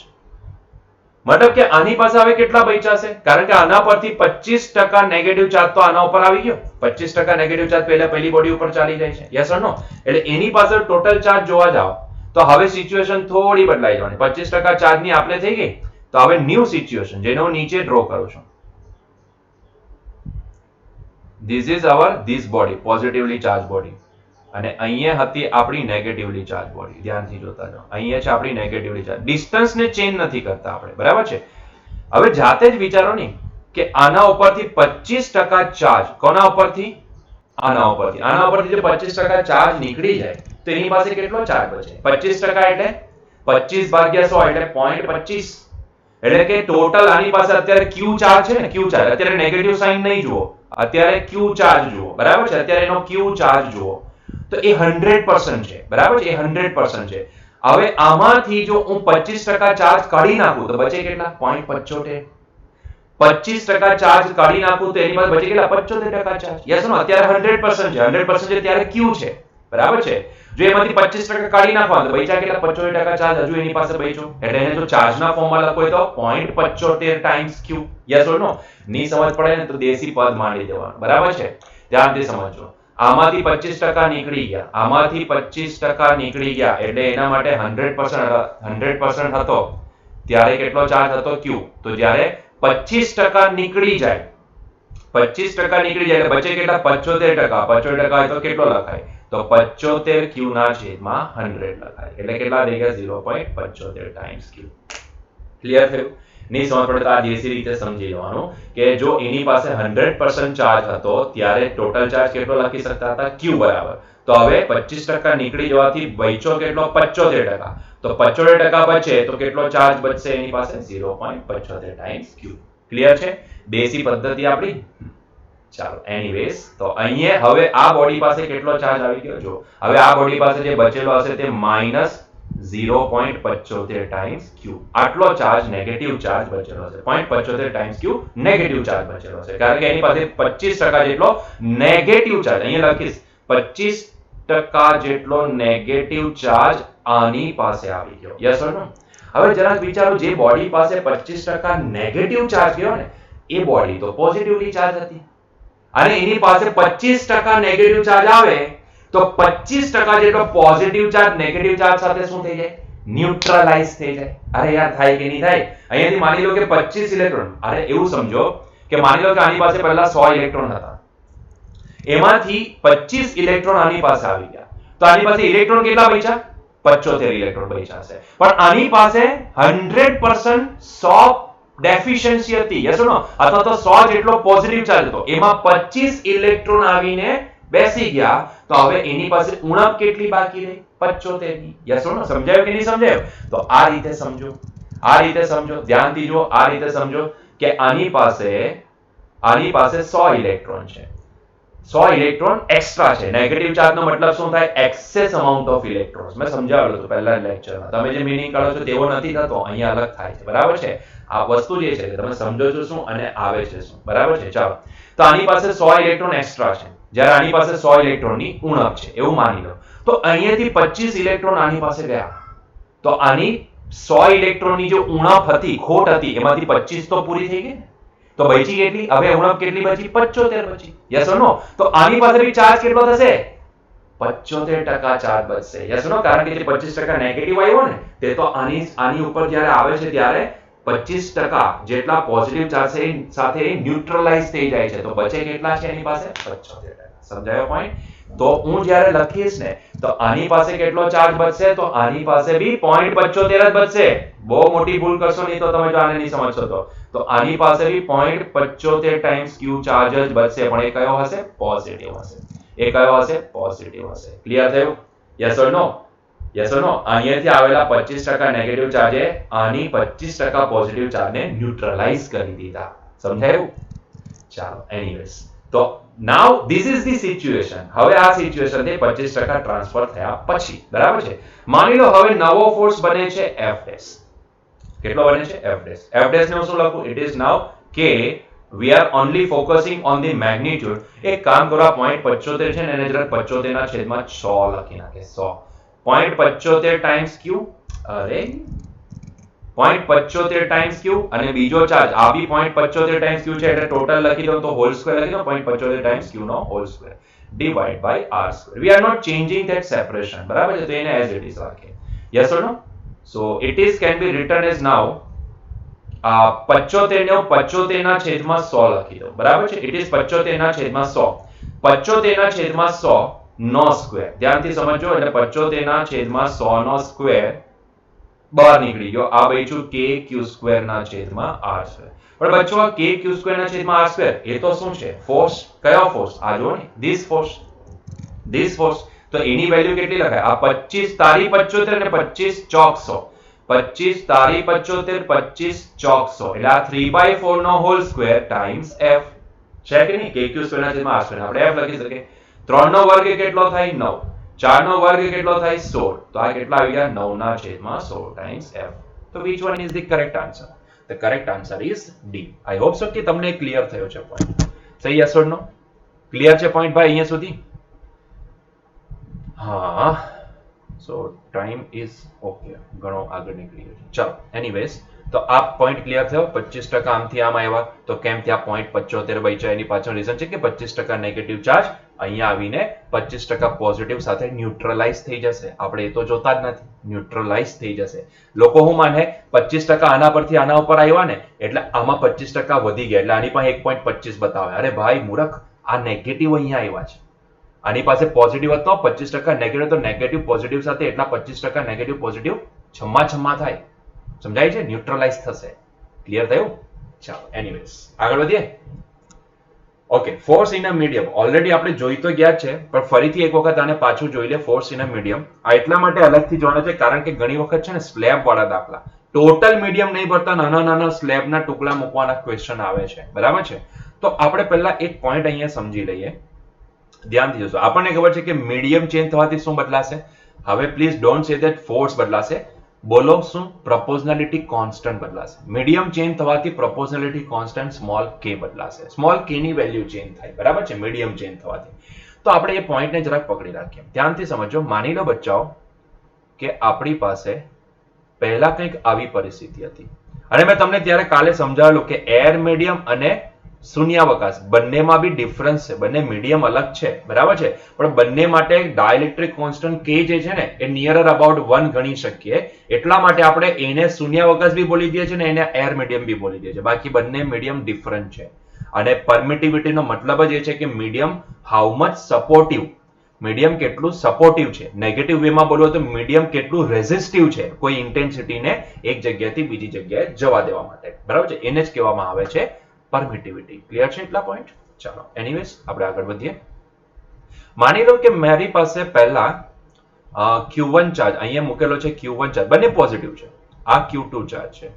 મતલબ કે આની પાસે હવે કેટલા બચ્યા છે? કારણ કે આના પરથી 25% નેગેટિવ ચાર્જ તો આના ઉપર આવી ગયો. 25% નેગેટિવ ચાર્જ પહેલી બોડી ઉપર ચાલી જાય છે, યસ ઓર નો? એટલે એની પાસે ટોટલ ચાર્જ જોવા જાવ તો હવે સિચ્યુએશન થોડી બદલાઈ જવાની. 25% ચાર્જની આપલે થઈ ગઈ તો હવે ન્યૂ સિચ્યુએશન જેને હું નીચે ડ્રો કરું છું. This is our this body, positively charge body, અને અહીંયા હતી આપણી નેગેટિવલી ચાર્જ બોડી. ધ્યાનથી જોતા જાઓ, અહીંયા છે આપણી નેગેટિવલી ચાર્જ. ડિસ્ટન્સને ચેન્જ નથી કરતા આપણે, બરાબર છે. હવે જાતે જ વિચારો ને કે આના ઉપરથી 25% ચાર્જ, કોના ઉપરથી? આના ઉપરથી. આના ઉપરથી જે 25% ચાર્જ નીકળી જાય તો એની પાસે કેટલો ચાર્જ બચે? 25% એટલે 25 ભાગ્યા 100 એટલે 0.25. એટલે કે ટોટલ આની પાસે અત્યારે ક્યુ ચાર્જ છે ને, ક્યુ ચાર્જ. અત્યારે નેગેટિવ સાઇન નહીં જુઓ, અત્યારે ક્યુ ચાર્જ જુઓ, બરાબર છે. અત્યારે એનો ક્યુ ચાર્જ જુઓ તો એ 100% છે, બરાબર છે. એ 100% છે. હવે આમાંથી જો હું 25% ચાર્જ કાઢી નાખું તો બચે કેટલા? 0.75. 25% ચાર્જ કાઢી નાખું તો એની પાસે બચે કેટલા? 75% ચાર્જ. Yes no? અત્યારે 100% છે, 100% છે ત્યારે ક્યુ છે, બરાબર છે. જો એમાંથી 25% કાઢી નાખવા તો બચ્યા કેટલા? 75% ચાર્જ હજુ એની પાસે બચ્યો. એટલે એને જો ચાર્જના ફોર્મમાં લખો હોય તો 0.75 ટાઈમ્સ ક્યુ. યસ ઓર નો? ની સમજ પડે ને તો દેશી પદ માંડી દેવાનું, બરાબર છે. ધ્યાનથી સમજો. આમાંથી 25% નીકળી ગયા, આમાંથી 25% નીકળી ગયા એટલે એના માટે 100% હતો ત્યારે કેટલો ચાર્જ હતો? ક્યુ. તો જ્યારે 25% નીકળી જાય, 25% નીકળી જાય એટલે બચે કેટલા? 75%. 75% હોય તો કેટલો લખાય? તો 75 ક્યુ ના છેદમાં 100 લખાય. એટલે કેટલા થઈ ગયા? 0.75 ટાઈમ્સ ક્યુ. ક્લિયર થયું? નહીં સમજ પડે તો આ દેશી રીતે સમજી લેવાનું કે જો એની પાસે 100% ચાર્જ હતો ત્યારે ટોટલ ચાર્જ કેટલો લખી શકતા હતા? ક્યુ બરાબર. તો હવે 25% નીકળી જવાથી બચ્યો કેટલો? 75%. તો 75% બચે તો કેટલો ચાર્જ બચશે એની પાસે? 0.75 ટાઈમ્સ ક્યુ. ક્લિયર છે? દેશી પદ્ધતિ આપણી. ચાલો, એનીવેઝ તો અહીંયા હવે આ બોડી પાસે કેટલો ચાર્જ આવી ગયો? જો હવે આ બોડી પાસે જે બચેલો હશે તે 0.75 ટાઈમ્સ ક્યુ આટલો ચાર્જ નેગેટિવ ચાર્જ બચેલો છે 0.75 ટાઈમ્સ ક્યુ નેગેટિવ ચાર્જ બચેલો છે કારણ કે એની પાસે 25% જેટલો નેગેટિવ ચાર્જ અહીંયા લખીશ 25% જેટલો નેગેટિવ ચાર્જ આની પાસે આવી ગયો યસ ઓર નો હવે જરાક વિચારો જે બોડી પાસે 25% નેગેટિવ ચાર્જ ગયો ને એ બોડી તો પોઝિટિવલી ચાર્જ હતી અને એની પાસે 25% નેગેટિવ ચાર્જ આવે તો 25% જેટલો પોઝિટિવ ચાર્જ નેગેટિવ ચાર્જ સાથે શું થઈ જાય ન્યુટ્રલાઇઝ થઈ જાય અરે યાર થાય કે નહીં થાય અહીંયાથી માની લો કે 25 ઇલેક્ટ્રોન અરે એવું સમજો કે માની લો કે આની પાસે પહેલા 100 ઇલેક્ટ્રોન હતા એમાંથી 25 ઇલેક્ટ્રોન આની પાસે આવી ગયા તો આની પાસે ઇલેક્ટ્રોન કેટલા બચ્યા 75 ઇલેક્ટ્રોન બચ્યા છે પણ આની પાસે 100% 100 ડેફિશિયન્સી હતી યસ નો અથવા તો 100 જેટલો પોઝિટિવ ચાર્જ હતો એમાં 25 ઇલેક્ટ્રોન આવીને બેસી ગયા તો હવે એની પાસે ઉણપ કેટલી બાકી રહી 75 ની યસ નો સમજાયું કે નહીં સમજાયું તો આ રીતે સમજો ધ્યાનથી જો આ રીતે સમજો કે આની પાસે 100 ઇલેક્ટ્રોન છે 100 ઇલેક્ટ્રોન એક્સ્ટ્રા છે નેગેટિવ ચાર્જનો મતલબ શું થાય એક્સેસ અમાઉન્ટ ઓફ ઇલેક્ટ્રોન્સ મેં સમજાવેલું હતું પહેલા લેક્ચરમાં તમે જે મીનિંગ કરો છો તેવો નથી થતો અહીંયા અલગ થાય છે બરાબર છે આ વસ્તુ જે છે તમે સમજો છો શું અને આવે છે શું બરાબર છે ચાલો તો આની પાસે 100 ઇલેક્ટ્રોન એક્સ્ટ્રા છે જ્યારે આની પાસે 100 ઇલેક્ટ્રોનની ઉણપ છે એવું માની લો તો અહીંયાથી 25 ઇલેક્ટ્રોન આની પાસે ગયા તો આની 100 ઇલેક્ટ્રોનની જે ઉણપ હતી ખોટ હતી એમાંથી 25 તો પૂરી થઈ ગઈ ને તો બચી કેટલી હવે ઉણપ કેટલી બચી 75 બચી યસ ઓર નો તો આની પાસે બી ચાર્જ કેટલો થશે 75% ચાર્જ બચશે યસ નો કારણ કે જે 25% નેગેટિવ આવ્યો ને તે તો આની ઉપર જ્યારે આવે છે ત્યારે 25% જેટલા પોઝિટિવ ચાર્જ સાથે ન્યુટ્રલાઇઝ થઈ જાય છે તો બચે કેટલા છે એની પાસે 75%. સમજાયો પોઈન્ટ? તો હું જ્યારે લખીશ ને તો આની પાસે કેટલો ચાર્જ બચશે તો આની પાસે બી 0.75 જ બચશે. બહુ મોટી ભૂલ કરશો નહીં તો તમે જો આને નહીં સમજશો તો આની પાસે બી 0.75 ટાઈમ્સ ક્યુ ચાર્જ જ બચશે પણ એ કયો હશે પોઝિટિવ હશે. એ કયો હશે પોઝિટિવ હશે. ક્લિયર થયું? Yes or no? Yes or no? અહીંયાથી આવેલા 25% નેગેટિવ ચાર્જે આની 25% પોઝિટિવ ચાર્જને ન્યુટ્રલાઇઝ કરી દીધા. સમજાયું? ચાલો એનીવેઝ તો નાઉ ધીસ ઇઝ ધી સિચ્યુએશન. હવે આ સિચ્યુએશન થી 25% ટ્રાન્સફર થયા પછી બરાબર છે. માની લો હવે નવો ફોર્સ બને છે F'. કેટલો બને છે F'. F' ને હું શું લખું? ઇટ ઇઝ નાઉ કે we are only focusing on the magnitude. એક કામ કરો, આ 0.75 છે ને એને જરા 75 ના છેદમાં 100 લખી નાખે. 100 0.75 ટાઈમ્સ q. અરે 0.75 ટાઈમ્સ q અને બીજો ચાર્જ આ બી 0.75 ટાઈમ્સ q છે એટલે ટોટલ લખી દો તો હોલ સ્ક્વેર લખી દો 0.75 ટાઈમ્સ q નો whole square divide by r square. We are not changing that separation. બરાબર છે? તો એને as it is રાખીએ. Yes or no? So it is can be written as now 75 ને 75 ના છેદમાં 100 લખી દો. બરાબર છે? ઇટ ઇઝ 75 ના છેદમાં 100. 75 ના છેદમાં 100 નો સ્ક્વેર. ધ્યાનથી સમજો એટલે 75 ના છેદમાં 100 નો સ્ક્વેર બહાર નીકળી ગયો. આ બચ્યું kq સ્ક્વેર ના છેદમાં r સ્ક્વેર. પણ બચ્ચો આ kq સ્ક્વેર ના છેદમાં r સ્ક્વેર એ તો શું છે? ફોર્સ. કયો ફોર્સ? આ જો ને ધીસ ફોર્સ. તો એની વેલ્યુ કેટલી લખાય? આ 25 તારી 75 ને 25 ચોક 100. 25 તારી 75 25 ચોક 100 એટલે આ 3/4 નો હોલ સ્ક્વેર ટાઈમ્સ f છે કે નહીં? kq સ્ક્વેર ના છેદમાં r સ્ક્વેર આપણે f લખી શકીએ. 3 નો વર્ગ કેટલો થાય? 9. 4 નો વર્ગ કેટલો થાય? 16. તો આ કેટલા આવી ગયા? 9 ના છેદમાં 16 ટાઈમ્સ f. તો which one is the correct answer? The correct answer is D. I hope so કે તમને ક્લિયર થયો છે પોઈન્ટ. સહી yes or no? ક્લિયર છે પોઈન્ટ ભાઈ અહીંયા સુધી? હા. સો ટાઈમ ઇઝ ઓકે. ઘણો આગળ નીકળી ગયો છે. ચલો એનીવેઝ તો આ પોઈન્ટ ક્લિયર થયો. 25% આમથી આમ આવ્યા તો કેમ ત્યાં 0.75 બચ્યા? એની પાછળ રીઝન છે કે 25% નેગેટિવ ચાર્જ અહીંયા આવીને 25% પોઝિટિવ સાથે ન્યુટ્રલાઇઝ થઈ જશે. આપણે એ તો જોતા જ નથી. ન્યુટ્રલાઇઝ થઈ જશે. લોકો શું માને 25% આના પરથી આના ઉપર આવ્યા ને એટલે આમાં 25% વધી ગયા એટલે આની પાસે 1.25 બતાવે. અરે ભાઈ મૂર્ખ, આ નેગેટિવ અહીંયા આવ્યા છે. આની પાસે પોઝિટિવ હતો 25% નેગેટિવ તો નેગેટિવ પોઝિટિવ સાથે એટલા 25% નેગેટિવ પોઝિટિવ છમ્મા થાય. સમજાય છે? ન્યુટ્રલાઇઝ થશે. ક્લિયર થયું? ચાલો એનીવેઝ આગળ વધીએ. Okay, force in a medium already આપણે જોઈ તો ગયા છે પણ ફરીથી એક વખત આને પાછું જોઈ લે. ફોર્સ ઇન અ મીડિયમ આ એટલા માટે અલગથી જોવાનો છે કારણ કે ઘણી વખત છે ને સ્લેબ વાળા દાખલા ટોટલ મીડિયમ નહીં ભરતા નાના સ્લેબના ટુકડા મૂકવાના ક્વેશ્ચન આવે છે. બરાબર છે? તો આપણે પહેલા એક પોઈન્ટ અહીંયા સમજી લઈએ. ધ્યાનથી જોશો. આપણને ખબર છે કે મીડિયમ ચેન્જ થવાથી શું બદલાશે? હવે please don't say that force બદલાશે. બોલો શું? પ્રોપોર્શનાલિટી કોન્સ્ટન્ટ બદલાશે. મીડિયમ ચેન્જ થવાથી પ્રોપોર્શનાલિટી કોન્સ્ટન્ટ સ્મોલ કે બદલાશે. સ્મોલ કે ની વેલ્યુ ચેન્જ થાય, બરાબર છે, મીડિયમ ચેન્જ થવાથી. તો આપણે એ પોઈન્ટને જરાક પકડી રાખીએ. ધ્યાનથી સમજો. માની લો બચ્ચાઓ કે આપણી પાસે પહેલા કંઈક આવી પરિસ્થિતિ હતી અને મેં તમને ત્યારે કાલે સમજાવેલું કે એર મીડિયમ અને શૂન્યાવકાશ બંનેમાં બી ડિફરન્સ છે. બંને મીડિયમ અલગ છે, બરાબર છે, પણ બંને માટે ડાયલેક્ટ્રિક કોન્સ્ટન્ટ કે જે છે ને એ નિયરર અબાઉટ 1 ગણી શકીએ. એટલા માટે આપણે એને શૂન્યાવકાશ બી બોલી દઈએ છીએ ને એને એર મીડિયમ બી બોલી દઈએ છીએ. બાકી બંને મીડિયમ ડિફરન્ટ છે. અને પરમિટિવિટીનો મતલબ જ એ છે કે medium how much supportive, medium કેટલું સપોર્ટિવ છે. નેગેટિવ વેમાં બોલો તો મીડિયમ કેટલું રેઝિસ્ટિવ છે કોઈ ઇન્ટેન્સિટીને એક જગ્યાએથી બીજી જગ્યાએ જવા દેવા માટે, બરાબર છે. એને જ કહેવામાં આવે છે પરમિટિવિટી. ક્લિયર છે એટલા પોઈન્ટ? ચાલો એનીવેઝ આપણે આગળ વધીએ. માની લો કે મારી પાસે પહેલા Q1 ચાર્જ અહીંયા મૂકેલો છે. Q1 ચાર્જ બંને પોઝિટિવ છે. આ Q2 ચાર્જ છે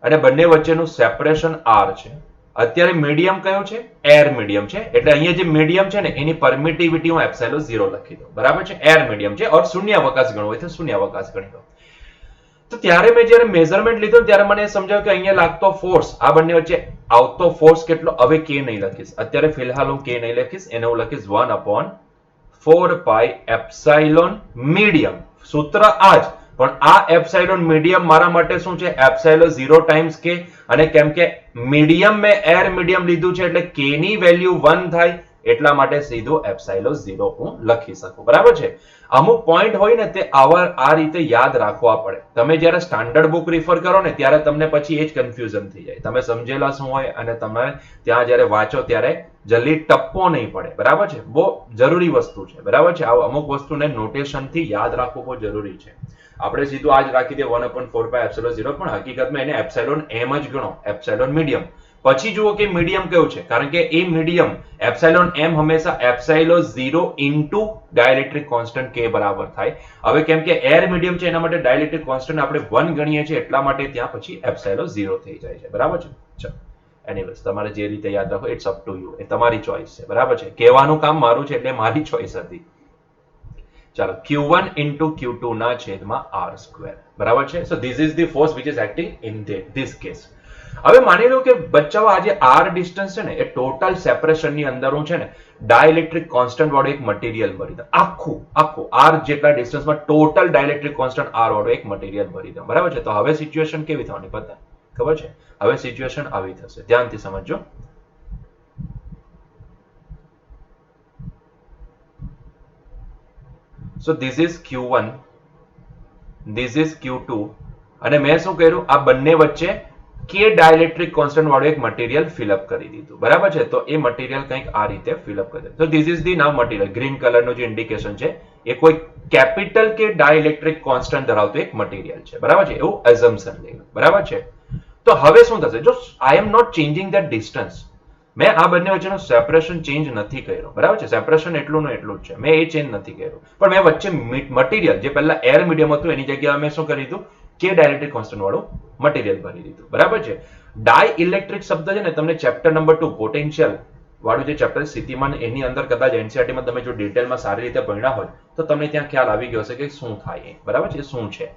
અને બંને વચ્ચેનું સેપરેશન R છે. અત્યારે મીડિયમ કયો છે? એર મીડિયમ છે. એટલે અહીંયા જે મીડિયમ છે ને એની પરમિટિવિટી હું એપ્સિલોન 0 લખી દઉં, બરાબર છે. એર મીડિયમ છે ઓર શૂન્યાવકાશ ગણવો હોય તો શૂન્યાવકાશ ગણી દો. તો ત્યારે મેં જ્યારે મેઝરમેન્ટ લીધું ત્યારે મને સમજાયું કે અહીંયા લાગતો ફોર્સ, આ બંને વચ્ચે આવતો ફોર્સ કેટલો? હવે કે નહીં લખીશ અત્યારે, ફિલહાલ હું કે નહીં લખીશ, એને હું લખીશ 1/4 પાઈ એપ્સિલોન મીડિયમ. સૂત્ર આ જ, પણ આ એપ્સિલોન મીડિયમ મારા માટે શું છે? એપ્સિલોન 0 ટાઈમ્સ કે. અને કેમ કે મીડિયમ મેં એર મીડિયમ લીધું છે એટલે કે ની વેલ્યુ 1 થાય, એટલા માટે સીધું એપ્સિલોન 0 હું લખી શકું, બરાબર છે. અમુક પોઈન્ટ હોય ને તે આ રીતે યાદ રાખવા પડે. તમે જ્યારે સ્ટાન્ડર્ડ બુક રિફર કરો ને ત્યારે તમને પછી એ જ કન્ફ્યુઝન થઈ જાય. તમે સમજેલા શું હોય અને તમે ત્યાં જ્યારે વાંચો ત્યારે જલ્દી ટપ્પો નહીં પડે, બરાબર છે. બહુ જરૂરી વસ્તુ છે, બરાબર છે. આ અમુક વસ્તુને નોટેશનથી યાદ રાખવું બહુ જરૂરી છે. આપણે સીધું આ જ રાખી દે 1/4 પાઈ એપ્સિલોન 0, પણ હકીકતમાં એને એપ્સિલોન એમ જ ગણો, એપ્સિલોન મીડિયમ. પછી જુઓ કે મીડિયમ કયું છે, કારણ કે એ મીડિયમ એપ્સિલોન એમ હંમેશા એપ્સિલોન 0 ઇન્ટુ ડાયલેક્ટ્રિક કોન્સ્ટન્ટ કે બરાબર થાય. હવે કેમ કે એર મીડિયમ છે એના માટે ડાયલેક્ટ્રિક કોન્સ્ટન્ટ આપણે 1 ગણીએ છીએ એટલા માટે ત્યાં પછી એપ્સિલોન 0 થઈ જાય છે, બરાબર છે. ચલો એનીવેઝ તમારે જે રીતે યાદ રાખો ઇટ્સ અપ ટુ યુ, એ તમારી ચોઇસ છે, બરાબર છે. કહેવાનું કામ મારું છે એટલે મારી ચોઇસ હતી. ચાલો Q1 into Q2 ના છેદમાં R², બરાબર છે. So this is the force which is acting in this case. હવે માની લો કે બચ્ચાઓ આ જે R ડિસ્ટન્સ છે ને એ ટોટલ સેપરેશનની અંદર હું છે ને ડાયલેક્ટ્રિક કોન્સ્ટન્ટ વાળું એક મટીરિયલ ભરી દઉં. આખું R જેટલા ડિસ્ટન્સમાં ટોટલ ડાયલેક્ટ્રિક કોન્સ્ટન્ટ R વાળું એક મટીરિયલ ભરી દઉં, બરાબર છે. તો હવે સિચ્યુએશન કેવી થવાની પતા ખબર છે? હવે સિચ્યુએશન આવી થશે, ધ્યાનથી સમજો. So this is Q1, this is Q2 અને મેં શું કર્યું? આ બંને વચ્ચે કે ડાયલેક્ટ્રિક કોન્સ્ટન્ટ વાળું એક મટીરિયલ ફિલઅપ કરી દીધું, બરાબર છે. તો એ મટીરિયલ કંઈક આ રીતે ફિલઅપ કરી દીધું. તો this is the now material. Green કલરનું જે ઇન્ડિકેશન છે એ કોઈ કેપિટલ કે ડાયલેક્ટ્રિક કોન્સ્ટન્ટ ધરાવતું એક મટીરિયલ છે, બરાબર છે. એવું એઝમ્પશન લઈ લો, બરાબર છે. તો હવે શું થશે? જો I am not changing that distance, મેં આ બંને વચ્ચેનું સેપરેશન ચેન્જ નથી કર્યું, બરાબર છે. સેપરેશન એટલું ને એટલું જ છે, મેં એ ચેન્જ નથી કર્યું. પણ મેં વચ્ચે મટીરિયલ જે પહેલા એર મીડિયમ હતું એની જગ્યાએ મેં શું કરી દીધું? કે ડાયલેક્ટ્રિક કોન્સ્ટન્ટ વાળું મટીરિયલ ભરી દીધું, બરાબર છે. ડાય ઇલેક્ટ્રિક શબ્દ છે ને તમને ચેપ્ટર નંબર 2 પોટેન્શિયલ વાળું જે ચેપ્ટર સ્થિતિમાન એની અંદર કદાચ એનસીઆરટીમાં તમે જો ડિટેલમાં સારી રીતે ભણ્યા હોય તો તમને ત્યાં ખ્યાલ આવી ગયો હશે કે શું થાય, બરાબર છે, શું છે.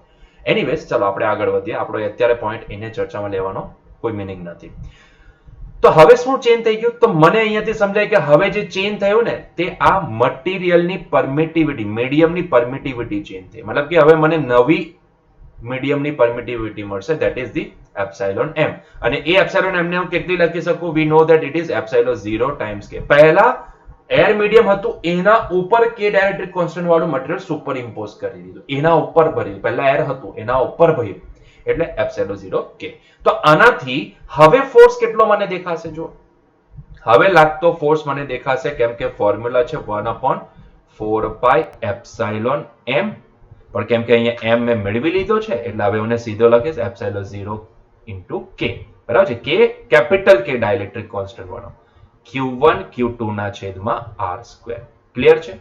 એનીવેઝ ચલો આપણે આગળ વધીએ. આપણો અત્યારે પોઈન્ટ એને ચર્ચામાં લેવાનો કોઈ મિનિંગ નથી. તો હવે શું ચેન્જ થઈ ગયું? તો મને અહીંયાથી સમજાય કે હવે જે ચેન્જ થયું ને તે આ મટીરિયલની પરમિટિવિટી, મીડિયમની પરમિટિવિટી ચેન્જ થઈ. મતલબ કે હવે મને નવી મીડિયમની પરમિટિવિટી મળશે, that is the epsilon M. અને એ એપ્સિલોન એમને હું કેટલી લખી શકું? We know that it is epsilon 0 times K. પહેલા એર મીડિયમ હતું એના ઉપર કે ડાયલેક્ટ્રિક કોન્સ્ટન્ટ વાળું મટીરિયલ સુપર ઇમ્પોઝ કરી દીધું, એના ઉપર ભર્યું. પહેલા એર હતું એના ઉપર ભર્યું એટલે એપ્સિલોન 0 કે. તો આનાથી હવે ફોર્સ કેટલો મને દેખાશે? જો હવે લાગતો ફોર્સ મને દેખાશે, કેમ કે ફોર્મ્યુલા છે 1/4 પાઈ એપ્સિલોન એમ, પણ કેમ કે અહીંયા એમ મેં મેળવી લીધો છે એટલે હવે હું સીધો લખીશ એપ્સિલોન 0 ઇન્ટુ કે, બરાબર છે. કે કેપિટલ કે ડાયલેક્ટ્રિક કોન્સ્ટન્ટ વાળો Q1 Q2 ના છેદમાં R². ક્લિયર છે?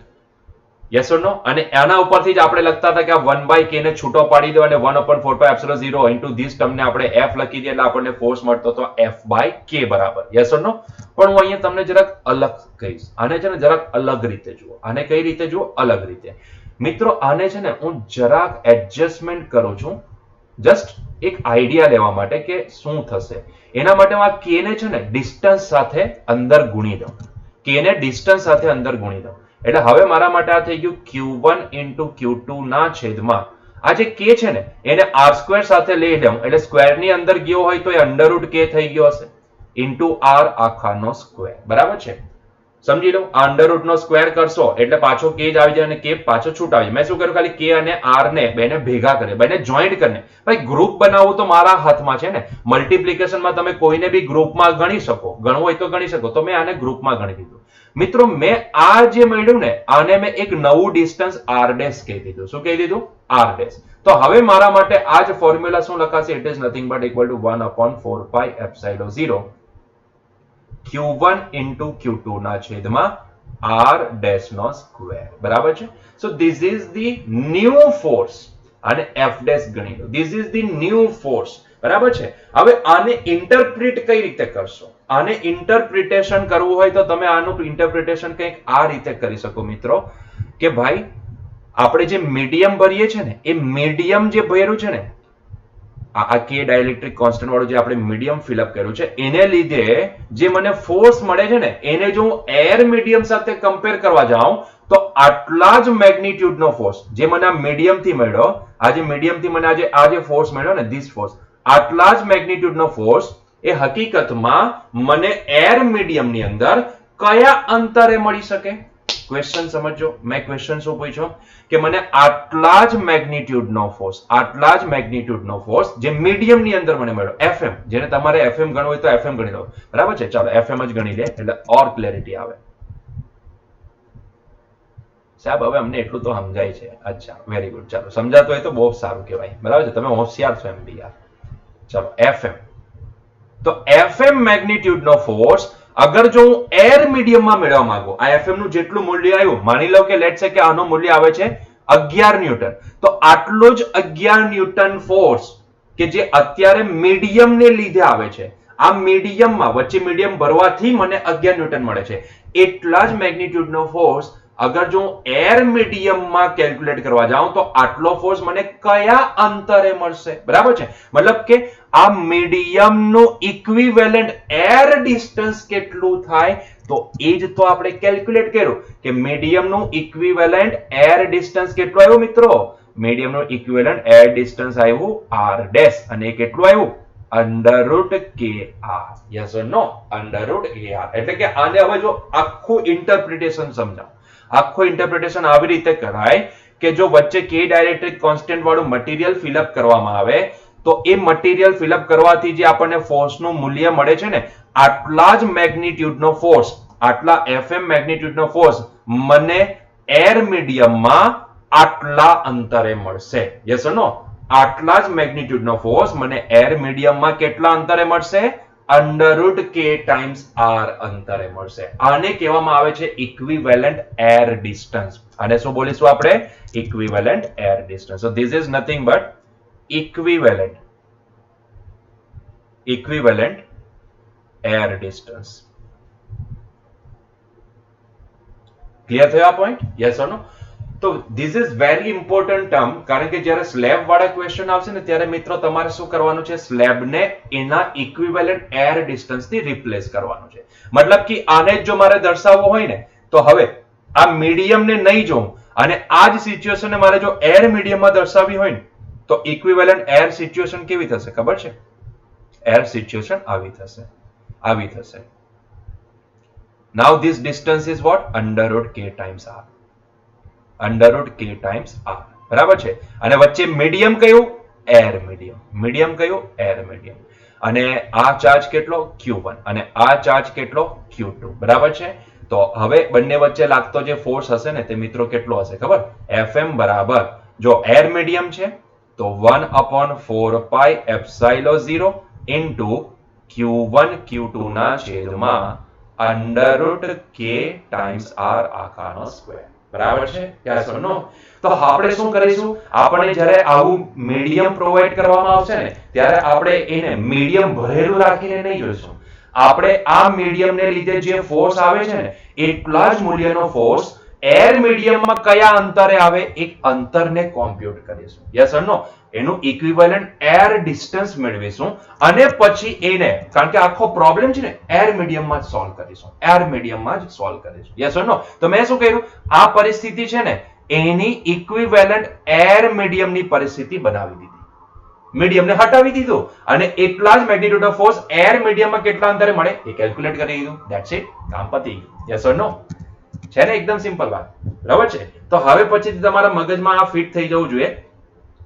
યસ ઓર નો? અને આના ઉપરથી જ આપણે લખતા હતા કે આ 1/k ને છૂટો પાડી દો અને 1/4πε0 ઇન્ટુ ધીસ ટર્મને આપણે f લખી દઈએ એટલે આપણને ફોર્સ મળતો હતો f/k બરાબર. યસ ઓર નો? પણ હું અહીંયા તમને જરાક અલગ કહીશ. આને છે ને જરાક અલગ રીતે જુઓ. આને કઈ રીતે જુઓ? અલગ રીતે. મિત્રો આને છે ને હું જરાક એડજસ્ટમેન્ટ કરું છું જસ્ટ એક આઈડિયા લેવા માટે કે શું થશે. એના માટે હું આ k ને છે ને ડિસ્ટન્સ સાથે અંદર ગુણી દઉં. k ને ડિસ્ટન્સ સાથે અંદર ગુણી દઉં એટલે હવે મારા માટે આ થઈ ગયું q1 ઇન્ટુ q2 ના છેદમાં આ જે k છે ને એને r² સાથે લઈ લઉં એટલે સ્ક્વેરની અંદર ગયો હોય તો એ √k થઈ ગયો હશે ઇન્ટુ r આખાનો સ્ક્વેર. બરાબર છે? સમજી લો. આ અંડરરૂટ નો સ્ક્વેર કરશો એટલે પાછો k જ આવી જાય અને k પાછો છૂટ આવી જાય. મેં શું કર્યું? ખાલી k અને r ને બેને ભેગા કરે, બેને જોઈન્ટ કરીને. ભાઈ ગ્રુપ બનાવવું તો મારા હાથમાં છે ને. મલ્ટિપ્લિકેશનમાં તમે કોઈને બી ગ્રુપમાં ગણી શકો, ગણવું હોય તો ગણી શકો. તો મેં આને ગ્રુપમાં ગણી દીધું. મિત્રો મેં આ જે મળ્યું ને આને મેં એક નવું ડિસ્ટન્સ r' કહી દીધું. શું કહી દીધું? r'. તો હવે મારા માટે આ જ ફોર્મ્યુલા શું લખાશે? It is nothing but equal to 1/4πε0 q1 into q2 ના છેદમાં r' નો સ્ક્વેર. બરાબર છે? So this is the new force. આને f' ગણી લો. This is the new force. બરાબર છે? હવે આને ઇન્ટરપ્રિટ કઈ રીતે કરશો? આને ઇન્ટરપ્રિટેશન કરવું હોય તો તમે આનું ઇન્ટરપ્રિટેશન કંઈક આ રીતે કરી શકો મિત્રો કે ભાઈ આપણે જે મીડિયમ ભરીએ છે ને એ મીડિયમ જે ભર્યું છે ને આ કે ડાઇલેક્ટ્રિક કોન્સ્ટન્ટ વાળું જે આપણે મીડિયમ ફિલઅપ કર્યું છે એને લીધે જે મને ફોર્સ મળે છે ને એને જો હું એર મીડિયમ સાથે કમ્પેર કરવા જાઉં તો આટલા જ મેગ્નિટ્યુડ નો ફોર્સ જે મને આ મીડિયમ થી મળ્યો, આ જે મીડિયમ થી મને આ જે ફોર્સ મળ્યો ને ધીસ ફોર્સ, આટલા જ મેગ્નિટ્યુડ નો ફોર્સ એ હકીકતમાં મને એર મીડિયમ ની અંદર કયા અંતરે મળી શકે? ક્વેશ્ચન સમજો. મેં ક્વેશ્ચન શું પૂછ્યો કે મને આટલા જ મેગ્નિટ્યુડ નો ફોર્સ, આટલા જ મેગ્નિટ્યુડ નો ફોર્સ જે મીડિયમ ની અંદર મને મળ્યો fm, જેને તમારે fm ગણવું હોય તો fm ગણી લો. બરાબર છે? ચાલો fm જ ગણી લે એટલે ઓર ક્લેરિટી આવે. સાહેબ હવે અમને એટલું તો સમજાય છે. અચ્છા, વેરી ગુડ. ચાલો સમજાતું હોય તો બહુ સારું કહેવાય. બરાબર છે? તમે હોશિયાર છો એમ બી યાર. ચાલો fm. તો fm મેગ્નિટ્યુડ નો ફોર્સ અગર જો હું એર મીડિયમમાં મેળવવા માંગુ, આ fm નું જેટલું મૂલ્ય આવ્યું, માની લો કે લેટ્સ સે કે આનું મૂલ્ય આવે છે 11 ન્યૂટન, તો આટલો જ 11 ન્યૂટન ફોર્સ કે જે અત્યારે મીડિયમ ને લીધે આવે છે, આ મીડિયમમાં વચ્ચે મીડિયમ ભરવાથી મને 11 ન્યૂટન મળે છે, એટલા જ મેગ્નિટ્યુડ નો ફોર્સ અગર જો હું એર મીડિયમમાં કેલ્ક્યુલેટ કરવા જાઉં તો આટલો ફોર્સ મને કયા અંતરે મળશે? બરાબર છે? મતલબ કે આ મીડિયમનું ઇક્વિવેલન્ટ એર ડિસ્ટન્સ કેટલું થાય તો એ જ તો આપણે કેલ્ક્યુલેટ કર્યું કે મીડિયમનું ઇક્વિવેલન્ટ એર ડિસ્ટન્સ કેટલું આવ્યું મિત્રો? મીડિયમનું ઇક્વિવેલન્ટ એર ડિસ્ટન્સ આવ્યું r' અને એ કેટલું આવ્યું? √kr. Yes or no? √kr. એટલે કે આને હવે જો આખું ઇન્ટરપ્રિટેશન સમજાવ. આખું ઇન્ટરપ્રિટેશન આવી રીતે કરાય કે જો વચ્ચે કે ડાઇલેક્ટ્રિક કોન્સ્ટન્ટ વાળું મટીરિયલ ફિલઅપ કરવામાં આવે તો એ મટીરિયલ ફિલઅપ કરવાથી જે આપણને ફોર્સનું મૂલ્ય મળે છે ને આટલા જ મેગ્નિટ્યુડનો ફોર્સ, આટલા fm મેગ્નિટ્યુડનો ફોર્સ મને એર મીડિયમમાં આટલા અંતરે મળશે. યસ ઓર નો? આટલા જ મેગ્નિટ્યુડનો ફોર્સ મને એર મીડિયમમાં કેટલા અંતરે મળશે? √k ટાઈમ્સ r અંતરે મળશે. આને કહેવામાં આવે છે ઇક્વિવેલન્ટ એર ડિસ્ટન્સ. આને શું બોલીશું આપણે? Equivalent air distance. So this is nothing but equivalent air distance. Clear થયો આ પોઈન્ટ? યસ ઓર નો? તો this is very important term, કારણ કે જ્યારે સ્લેબ વાળા ક્વેશ્ચન આવશે ને ત્યારે મિત્રો તમારે શું કરવાનું છે? સ્લેબને એના ઇક્વિવેલન્ટ એર ડિસ્ટન્સ થી રિપ્લેસ કરવાનું છે. મતલબ કે આને જો મારે દર્શાવવો હોય ને તો હવે આ મીડિયમ ને નહીં જોઉં અને આ જ સિચ્યુએશન મારે જો એર મીડિયમમાં દર્શાવવી હોય ને તો ઇક્વિવેલન્ટ એર સિચ્યુએશન કેવી થશે ખબર છે? એર સિચ્યુએશન આવી થશે, આવી થશે. Now this distance is what? √k times r. √k times r. બરાબર છે? અને વચ્ચે મીડિયમ કયું? Air medium. મીડિયમ કયું? Air medium. અને આ ચાર્જ કેટલો? q1 અને આ ચાર્જ કેટલો? q2. બરાબર છે? તો હવે બંને વચ્ચે લાગતો જે ફોર્સ હશે ને તે મિત્રો કેટલો હશે ખબર? fm બરાબર જો એર મીડિયમ છે તો 1/4πε0 ઇન્ટુ q1 q2 ના છેદમાં √k ટાઈમ્સ r આખાનો સ્ક્વેર. બરાબર છે? યસ ઓર નો? તો આપણે શું કરીશું, આપણે જ્યારે આવું મીડિયમ પ્રોવાઈડ કરવામાં આવશે ને ત્યારે આપણે એને મીડિયમ ભરેલું રાખીને નહીં જોઈશું. આપણે આ મીડિયમને લીધે જે ફોર્સ આવે છે ને એટલા જ મૂલ્યનો ફોર્સ એર મીડિયમમાં કયા અંતરે આવે એ અંતરને કોમ્પ્યુટ કરીશું. યસ ઓર નો? એનું ઇક્વિવેલન્ટ એર ડિસ્ટન્સ મેળવીશું અને પછી એને, કારણ કે આખો પ્રોબ્લેમ છે ને એર મીડિયમમાં જ સોલ્વ કરીશું. એર મીડિયમમાં જ સોલ્વ કરીશું. યસ ઓર નો? તો મેં શું કર્યું, આ પરિસ્થિતિ છે ને એની ઇક્વિવેલન્ટ એર મીડિયમની પરિસ્થિતિ બનાવી દીધી. મીડિયમને હટાવી દીધું અને એટલા જ મેગ્નીટ્યુડ ઓફ ફોર્સ એર મીડિયમમાં કેટલા અંતરે મળે એ કેલ્ક્યુલેટ કરી દીધું. ધેટ્સ ઇટ, કામ પતી ગયું. યસ ઓર નો? છે ને એકદમ સિમ્પલ વાત. બરાબર છે? તો હવે પછીથી તમારા મગજમાં આ ફિટ થઈ જવું જોઈએ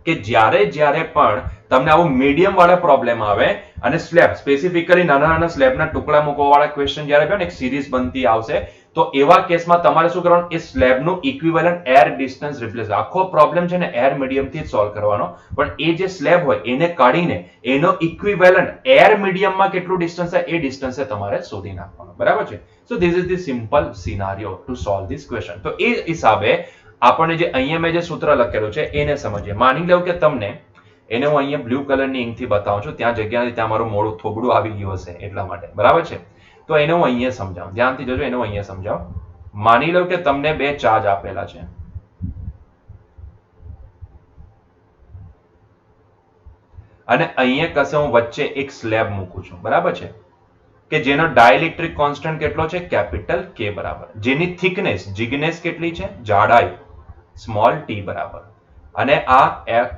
કે જ્યારે પણ તમને આવું મીડિયમ વાળા પ્રોબ્લેમ આવે અને સ્લેબ, સ્પેસિફિકલી નાના નાના સ્લેબના ટુકડા મૂકવા વાળા ક્વેશ્ચન જ્યારે આવે ને, એક સિરીઝ બનતી આવશે, તો એવા કેસમાં તમારે શું કરવાનું, એ સ્લેબનું ઇક્વિવેલન્ટ એર ડિસ્ટન્સ રિપ્લેસ. આખો પ્રોબ્લેમ છે ને એર મીડિયમથી જ સોલ્વ કરવાનો, પણ એ જે સ્લેબ હોય એને કાઢીને એનો ઇક્વિવેલન્ટ એર મીડિયમમાં કેટલું ડિસ્ટન્સ છે એ ડિસ્ટન્સ તમારે શોધી નાખવાનો. બરાબર છે? So this is the simple scenario to solve this question. તો એ હિસાબે આપણે જે અહીંયા મેં જે સૂત્ર લખેલું છે એને સમજીએ. માની લો કે તમને એને હું અહીંયા બ્લુ કલરની ઇંકથી બતાવું છું, ત્યાં જગ્યા નથી, ત્યાં મારું મોડું થોબડું આવી ગયું હશે એટલા માટે. બરાબર છે? તો એને હું અહીંયા સમજાવું, ધ્યાનથી જોજો, એને હું અહીંયા સમજાવું. માની લો કે તમને બે ચાર્જ આપેલા છે અને અહીંયા કશે હું વચ્ચે એક સ્લેબ મૂકું છું. બરાબર છે? કે જેનો ડાઇલેક્ટ્રિક કોન્સ્ટન્ટ કેટલો છે, કેપિટલ કે બરાબર, જેની થિકનેસ, જિગ્નેસ કેટલી છે, જાડાઈ, સ્મોલ ટી બરાબર, અને આ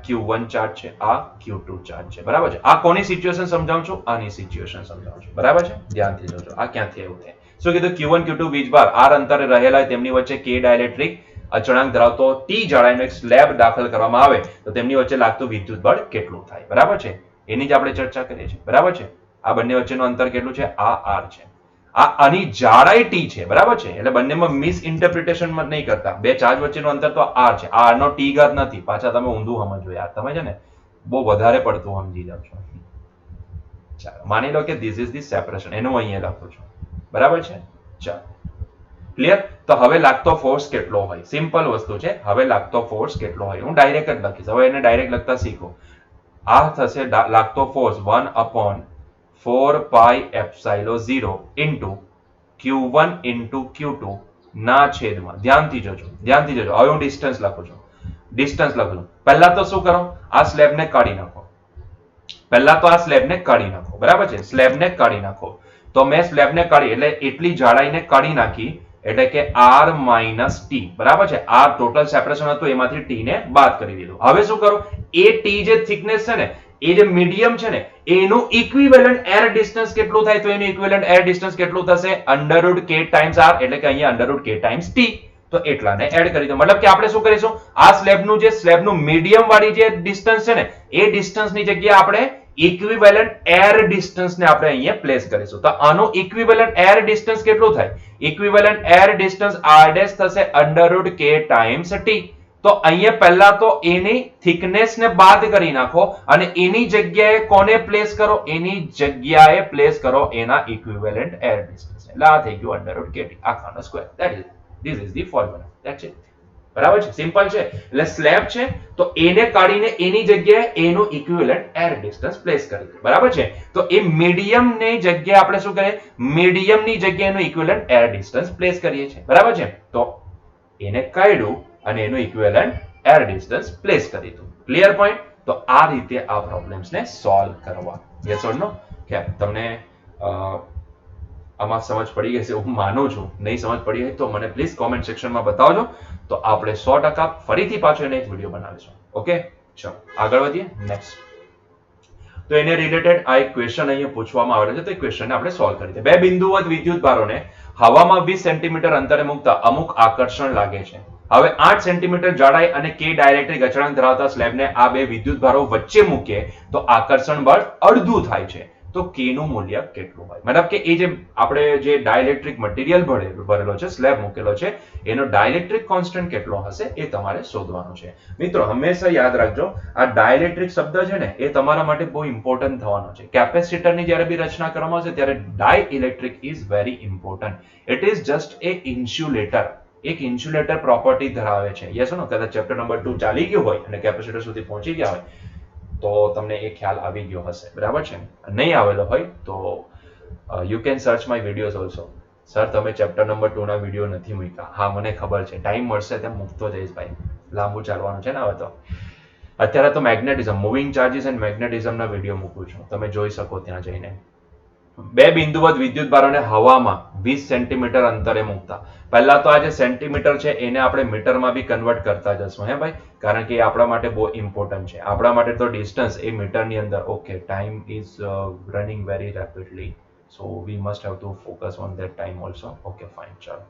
Q1 ચાર્જ છે, આ Q2 ચાર્જ છે. બરાબર છે? આ કોની સિચ્યુએશન સમજાવું છું, આની સિચ્યુએશન સમજાવું છું. બરાબર છે? ધ્યાનથી જોજો આ ક્યાંથી આવ્યું છે. શું કીધું, Q1 Q2 વીજભાર આર અંતરે રહેલા તેમની વચ્ચે કે ડાઇલેક્ટ્રિક અચળાંક ધરાવતો ટી જાડાઈનો એક સ્લેબ દાખલ કરવામાં આવે તો તેમની વચ્ચે લાગતું વિદ્યુત બળ કેટલું થાય. બરાબર છે? એની જ આપણે ચર્ચા કરીએ છીએ. બરાબર છે? આ બંને વચ્ચેનું અંતર કેટલું છે, આ આર છે, આ આની જાડાઈ ટી છે. બરાબર છે? એટલે બંનેમાં મિસ ઇન્ટરપ્રિટેશન નહીં કરતા. બે ચાર્જ વચ્ચેનું અંતર તો આર છે, આ આર નો ટી ઘાત નથી. પાછા તમે ઊંધું સમજો યાર, તમે છે ને બહુ વધારે પડતું સમજી જાવ છો. ચાલો માની લો કે ધીસ ઇઝ ધી સેપરેશન, એનું અહીંયા લખું છું. બરાબર છે? ચાલો ક્લિયર? તો હવે લાગતો ફોર્સ કેટલો હોય, સિમ્પલ વસ્તુ છે. હવે લાગતો ફોર્સ કેટલો હોય હું ડાયરેક્ટ જ લખીશ. હવે એને ડાયરેક્ટ લખતા શીખો. આ થશે લાગતો force 1/4 pi epsilon 0 into Q1 into Q2 ના છેદમાં, ધ્યાનથી જોજો, ધ્યાનથી જોજો. હવે હું ડિસ્ટન્સ લખું છું, ડિસ્ટન્સ લખું છું. પહેલા તો શું કરો, આ સ્લેબને કાઢી નાખો. પહેલા તો આ સ્લેબને કાઢી નાખો. બરાબર છે? સ્લેબને કાઢી નાખો. તો મેં સ્લેબને કાઢી એટલે એટલી જાડાઈને કાઢી નાખી, એટલે કે R માઇનસ ટી. બરાબર છે? આ ટોટલ સેપરેશન હતું એમાંથી ટી ને બાદ કરી દીધું. હવે શું કરું, એ ટી જે થિકનેસ છે ને, એ જે મીડિયમ છે ને, એનું ઇક્વિવેલન્ટ એર ડિસ્ટન્સ કેટલું થાય, તો એનું ઇક્વિવેલન્ટ એર ડિસ્ટન્સ કેટલું થશે, અંડરરૂટ k ટાઈમ્સ r, એટલે કે અહીંયા અંડરરૂટ k ટાઈમ્સ t. તો એટલાને એડ કરી દો. મતલબ કે આપણે શું કરીશું, આ સ્લેબનું મીડિયમ વાળી જે ડિસ્ટન્સ છે ને એ ડિસ્ટન્સની જગ્યાએ આપણે ઇક્વિવેલન્ટ એર ડિસ્ટન્સને આપણે અહીંયા પ્લેસ કરીશું. તો આનું ઇક્વિવેલન્ટ એર ડિસ્ટન્સ કેટલું થાય, equivalent air distance r dash થશે અંડરરૂટ k ટાઈમ્સ t. તો અહીંયા પહેલા તો એની થિકનેસ ને બાદ કરી નાખો અને એની જગ્યાએ કોને પ્લેસ કરો, એની જગ્યાએ પ્લેસ કરો એના ઇક્વિવેલન્ટ એર ડિસ્ટન્સ. એટલે આ થઈ ગયું અંડરરૂટ k t આખાનો square. That is this is the formula. That's it. બરાબર છે? સિમ્પલ છે. એટલે સ્લેબ છે તો એને કાઢીને એની જગ્યાએ એનું ઇક્વિવેલન્ટ એર ડિસ્ટન્સ પ્લેસ કરી દો. બરાબર છે? તો એ મીડિયમ ની જગ્યાએ આપણે શું કરીએ, મીડિયમ ની જગ્યાએ એનું ઇક્વિવેલન્ટ એર ડિસ્ટન્સ પ્લેસ કરીએ છીએ. બરાબર છે? તો એને કાઢ્યું અને એનું ઇક્વિવેલન્ટ એર ડિસ્ટન્સ પ્લેસ કરી દીધું. Clear point? તો આ રીતે આ પ્રોબ્લેમ્સને સોલ્વ કરવા. યસ ઓર નો? કે તમને આમાં સમજ પડી ગઈ છે હું માનું છું. નહીં સમજ પડી હોય તો મને પ્લીઝ કોમેન્ટ સેક્શનમાં બતાવજો, તો આપણે 100% ફરીથી પાછો એને એક વિડીયો બનાવીશું. ઓકે, ચલો આગળ વધીએ. નેક્સ્ટ, તો એને રિલેટેડ આ એક ક્વેશ્ચન અહીંયા પૂછવામાં આવેલો છે, તો એ ક્વેશ્ચનને આપણે સોલ્વ કરી દઈએ. બે બિંદુવત વિદ્યુત ભારોને હવામાં 20 સેન્ટીમીટર અંતરે મૂકતા અમુક આકર્ષણ લાગે છે. હવે 8 સેન્ટીમીટર જાડાઈ અને k ડાઇલેક્ટ્રિક અચળાંક ધરાવતા સ્લેબને આ બે વિદ્યુત ભારો વચ્ચે મૂકીએ તો આકર્ષણ બળ અડધું થાય છે. તો k નું મૂલ્ય કેટલું હોય, મતલબ કે એ જે આપણે જે ડાઇલેક્ટ્રિક મટીરિયલ ભરેલો છે, સ્લેબ મૂકેલો છે, એનો ડાઇલેક્ટ્રિક કોન્સ્ટન્ટ કેટલો હશે એ તમારે શોધવાનું છે. મિત્રો હંમેશા યાદ રાખજો, આ ડાઇલેક્ટ્રિક શબ્દ છે ને એ તમારા માટે બહુ ઇમ્પોર્ટન્ટ થવાનો છે. કેપેસિટરની જ્યારે બી રચના કરવામાં આવશે ત્યારે dielectric is very important. It is just A insulator. એક ઇન્સ્યુલેટર પ્રોપર્ટી ધરાવે છે. યસ નો કદાચ ચેપ્ટર નંબર 2 ચાલી ગયું હોય અને કેપેસિટર સુધી પહોંચી ગયા હોય તો તમને એ ખ્યાલ આવી ગયો હશે. બરાબર છે. નહીં આવેલો હોય તો you can search my videos also. Sir તમે ચેપ્ટર નંબર 2 ના વિડીયો નથી મૂક્યા. હા મને ખબર છે, ટાઈમ મળશે તેમ મૂકતો જઈશ ભાઈ, લાંબુ ચાલવાનું છે ને હવે તો. અત્યારે તો મેગ્નેટિઝમ, મૂવિંગ ચાર્જીસ એન્ડ મેગ્નેટિઝમના વિડીયો મૂકું છું, તમે જોઈ શકો ત્યાં જઈને. બે બિંદુવત વિદ્યુત ભારોને હવામાં 20 સેન્ટીમીટર અંતરે મૂકતા. પહેલા તો આ જે સેન્ટીમીટર છે એને આપણે મીટરમાં બી કન્વર્ટ કરતા જશું હે ભાઈ, કારણ કે એ આપણા માટે બહુ ઇમ્પોર્ટન્ટ છે. આપણા માટે તો ડિસ્ટન્સ એ મીટરની અંદર. Okay, time is running very rapidly, so we must have two focus on that time also. Okay fine, ચાલો.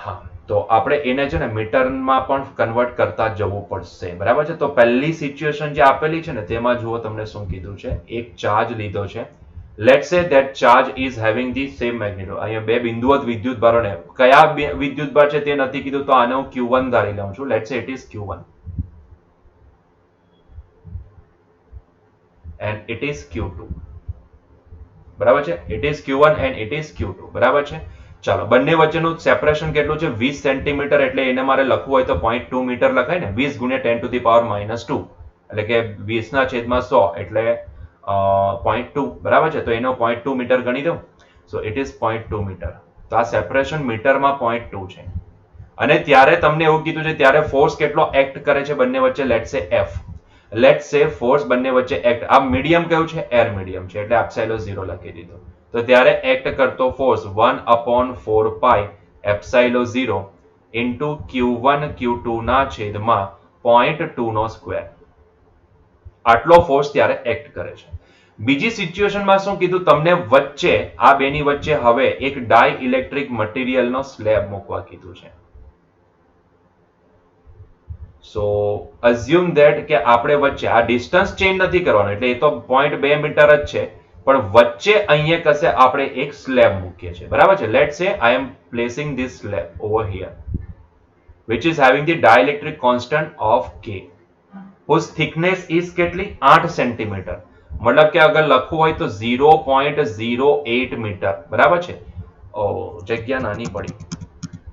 હા, તો આપણે એને છે ને મીટરમાં પણ કન્વર્ટ કરતા જવું પડશે. બરાબર છે. તો પહેલી સિચ્યુએશન જે આપેલી છે ને તેમાં જુઓ તમને શું કીધું છે. એક ચાર્જ લીધો છે. Let's say that charge is having the same magnitude. અહીંયા બે બિંદુવત વિદ્યુત ભારોને, કયા વિદ્યુત ભાર છે તે નથી કીધું, તો આને હું Q1 ધારી લઉં છું. લેટ્સ સે it is Q1 and it is Q2. બરાબર છે. It is Q1 and it is Q2. બરાબર છે. ચાલો, બંને વચ્ચેનું સેપરેશન કેટલું છે? 20 સેન્ટીમીટર. એટલે એને મારે લખવું હોય તો 0.2 મીટર લખાય ને. 20 ગુણ્યા 10 to the power -2 એટલે કે 20 ના છેદમાં 100 એટલે 0.2. બરાબર છે. તો એનો 0.2 મીટર ગણી દઉં. So it is 0.2 metre. તો આ સેપરેશન મીટરમાં 0.2 છે. અને ત્યારે તમને એવું કીધું છે ત્યારે ફોર્સ કેટલો એક્ટ કરે છે બંને વચ્ચે? લેટ્સ સે F. લેટ્સ સે ફોર્સ બંને વચ્ચે એક્ટ, આ મીડિયમ કયું છે? એર મીડિયમ છે, એટલે એપ્સાઇલોન 0 લખી દીધું. તો ત્યારે એક્ટ કરતો force 1/4 pi epsilon 0 into Q1 Q2 ના છેદમાં 0.2 નો સ્ક્વેર. આટલો ફોર્સ ત્યારે એક્ટ કરે છે. બીજી સિચ્યુએશનમાં શું કીધું તમને? વચ્ચે, આ બેની વચ્ચે હવે એક ડાય ઇલેક્ટ્રિક મટીરિયલનો સ્લેબ મૂકવા કીધું છે. સો અઝ્યુમ ધેટ કે આપણે વચ્ચે આ ડિસ્ટન્સ ચેન્જ નથી કરવાનું, એટલે એ તો 0.2 મીટર જ છે, પણ વચ્ચે અહીંયા કશે આપણે એક સ્લેબ મૂકીએ છીએ. બરાબર છે. Let's say I am placing this slab over here which is having the dielectric constant of K whose thickness is કેટલી? 8 સેન્ટીમીટર. મતલબ કે અગર લખવું હોય તો 0.08 મીટર. બરાબર છે. જગ્યા નાની પડી.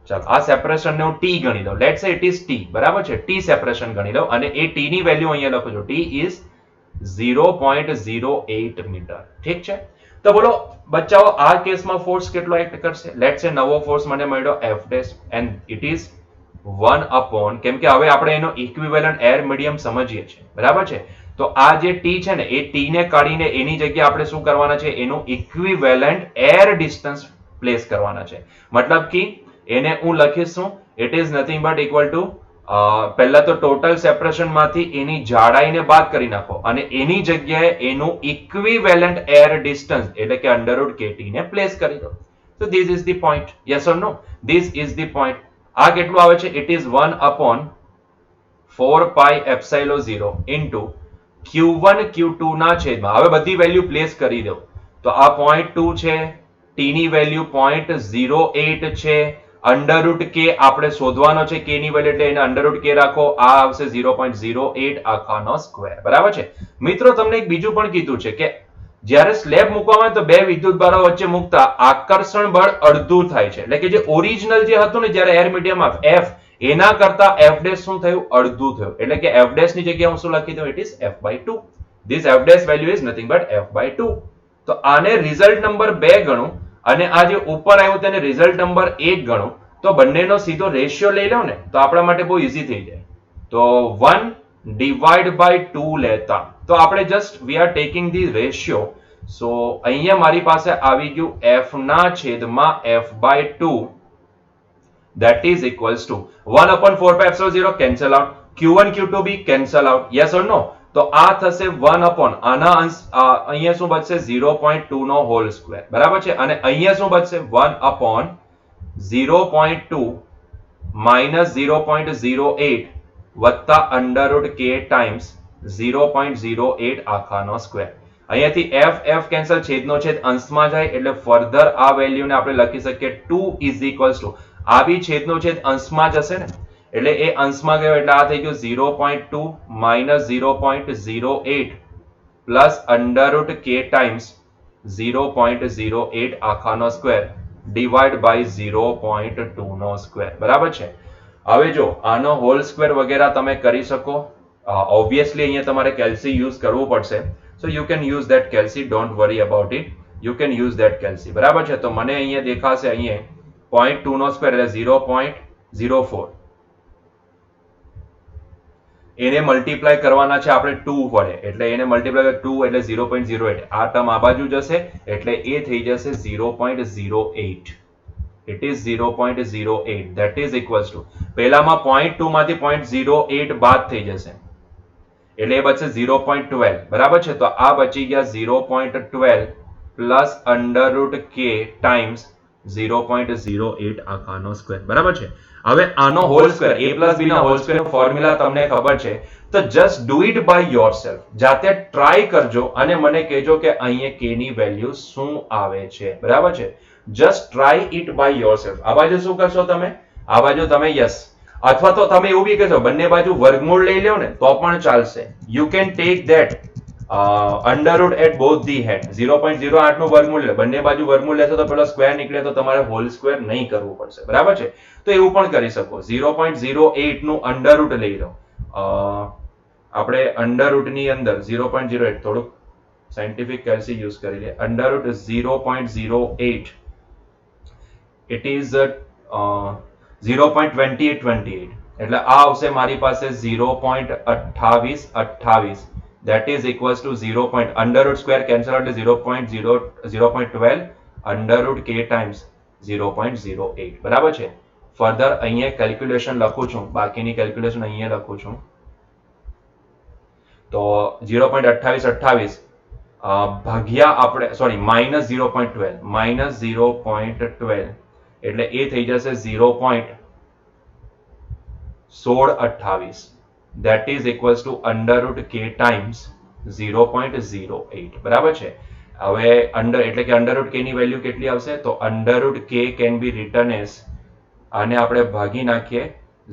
ચાલો, આ સેપરેશન ને હું T ગણી લઉં. લેટ્સ સે ઇટ ઇઝ T. બરાબર છે. T સેપરેશન ગણી લઉં અને એ T ની વેલ્યુ અહીંયા લખું છું. T is 0.08 metre. ઠીક છે. તો બોલો બચ્ચાઓ, આ કેસમાં ફોર્સ કેટલો એક્ટ કરશે? લેટ્સ સે નવો ફોર્સ મને મળ્યો F dash and it is 1/, કેમ કે હવે આપણે એનો ઇક્વિવેલન્ટ એર મીડિયમ સમજીએ છીએ. બરાબર છે. તો આ જે T છે ને એ T ને કાઢીને એની જગ્યાએ આપણે શું કરવાના છે? એનું ઇક્વિવેલન્ટ એર ડિસ્ટન્સ પ્લેસ કરવાના છે. મતલબ કે એને હું લખીશ શું? It is nothing but equal two, પહેલા તો ટોટલ સેપરેશન માંથી એની જાડાઈને બાદ કરી નાખો અને એની જગ્યાએ એનું ઇક્વિવેલન્ટ એર ડિસ્ટન્સ એટલે કે √KT ને પ્લેસ કરી દો. તો this is the point. Yes or no? This is the point. આ કેટલું આવે છે? It is 1/4 pi epsilon 0 into Q1 Q2 ના છેદમાં, હવે બધી વેલ્યુ પ્લેસ કરી દો. તો આ 0.2 છે, T ની વેલ્યુ 0.08 છે, √K આપણે શોધવાનો છે, K ની વેલ્યુ એટલે એને √K રાખો, આ આવશે 0.08 આખાનો સ્ક્વેર. બરાબર છે. મિત્રો તમને એક બીજું પણ કીધું છે કે જ્યારે સ્લેબ મૂકવામાં આવે તો બે વિદ્યુત ભારો વચ્ચે મૂકતા આકર્ષણ બળ અડધું થાય છે. એટલે કે જે ઓરિજિનલ જે હતું ને જ્યારે એર મીડિયમમાં F, એના કરતા F ડેશ શું થયું? અડધું થયું. એટલે કે F ડેશ ની જગ્યાએ હું શું લખી દઉં? It is F/2. This F dash value is nothing but F/2. તો આને રિઝલ્ટ નંબર 2 ગણું અને આ જે ઉપર આવ્યું તેને રિઝલ્ટ નંબર 1 ગણું, તો બંનેનો સીધો રેશિયો લઈ લો ને તો આપણા માટે બહુ ઈઝી થઈ જાય. તો 1/2 લેતા તો આપણે just we are taking the ratio. So અહીંયા મારી પાસે આવી ગયું F ના છેદમાં F/2 that is equals to 1/4 pi epsilon 0 cancel out, Q1 Q2 B cancel out. yes or no? તો આ થશે 1/, આના અંશ અહીંયા શું બચશે? 0.2 નો હોલ સ્ક્વેર. બરાબર છે. અને અહીંયા શું બચશે? 1/0.2 minus 0.08 વત્તા √K times 0.08 આખાનો સ્ક્વેર. અહીંયાથી F કેન્સલ, છેદનો છેદ અંશમાં જાય એટલે ફર્ધર આ વેલ્યુને આપણે લખી શકીએ 2 is equals to, આ બી છેદનો છેદ અંશમાં જશે ને એટલે એ અંશમાં ગયો એટલે આ થઈ ગયું 0.2 minus 0.08 plus √K times 0.08 આખાનો સ્ક્વેર ડિવાઈડ બાય 0.2 નો સ્ક્વેર બરાબર છે. હવે જો આનો હોલ સ્ક્વેર વગેરે તમે કરી શકો. ઓબ્વિયસલી અહીંયા તમારે કેલ્સી યુઝ કરવું પડશે. So you can use that calci, don't worry about it, you can use that calci બરાબર છે. તો મને અહીંયા દેખાશે અહીંયા 0.2 નો સ્ક્વેર એટલે 0.04, એને મલ્ટીપ્લાય કરવાના છે આપણે 2 વડે, એટલે એને મલ્ટીપ્લાય 2 એટલે 0.08, આ ટર્મ આ બાજુ જશે એટલે એ થઈ જશે 0.08. It is 0.08, that is equals to પહેલામાં 0.2 માંથી 0.08 બાદ થઈ જશે એટલે એ બચશે 0.12 બરાબર છે. તો આ બચી ગયા 0.12 પ્લસ √k ટાઈમ્સ 0.08 આખાનો સ્ક્વેર બરાબર છે. હવે આનો whole square a plus b ના હોલ સ્ક્વેર ફોર્મ્યુલા તમને ખબર છે, તો just do it by yourself, જાતે ટ્રાય કરજો અને મને કહેજો કે અહીંયા k ની વેલ્યુ શું આવે છે બરાબર છે. Just try it by yourself. આ બાજુ શું કરશો તમે, આ બાજુ તમે યસ, અથવા તો તમે એવું બી કહેશો બંને બાજુ વર્ગમૂળ લઈ લો ને તો પણ ચાલશે. You can take that under at both the head. 0.08 નું વર્ગમૂળ લે, બંને બાજુ વર્ગમૂળ લેશો તો પેલો સ્ક્વેર નીકળે તો તમારે હોલ સ્ક્વેર નહીં કરવું પડશે બરાબર છે. તો એવું પણ કરી શકો. 0.08 નું અંડર લઈ લો. આપણે અંડર ની અંદર 0.08 થોડુંક સાયન્ટિફિક કેલ્સી યુઝ કરી લે. અંડર 0.08 ઇટ ઇઝ 0.2828 એટલે આ આવશે મારી પાસે 0.2828, that is equals to 0. Under root square cancel out 0.12 under root k times 0.08 બરાબર છે. ફર્ધર અહીંયા કેલ્ક્યુલેશન લખું છું, બાકીની કેલ્ક્યુલેશન અહીંયા લખું છું. તો 0.2828 ભાગ્યા આપણે સોરી માઇનસ 0.12 એટલે એ થઈ જશે 0.1628, that is equals to under root k times 0.08 બરાબર છે. હવે અંડર એટલે કે અંડર રૂટ k ની વેલ્યુ કેટલી આવશે, તો under route k can be return as, આને આપણે ભાગી નાખીએ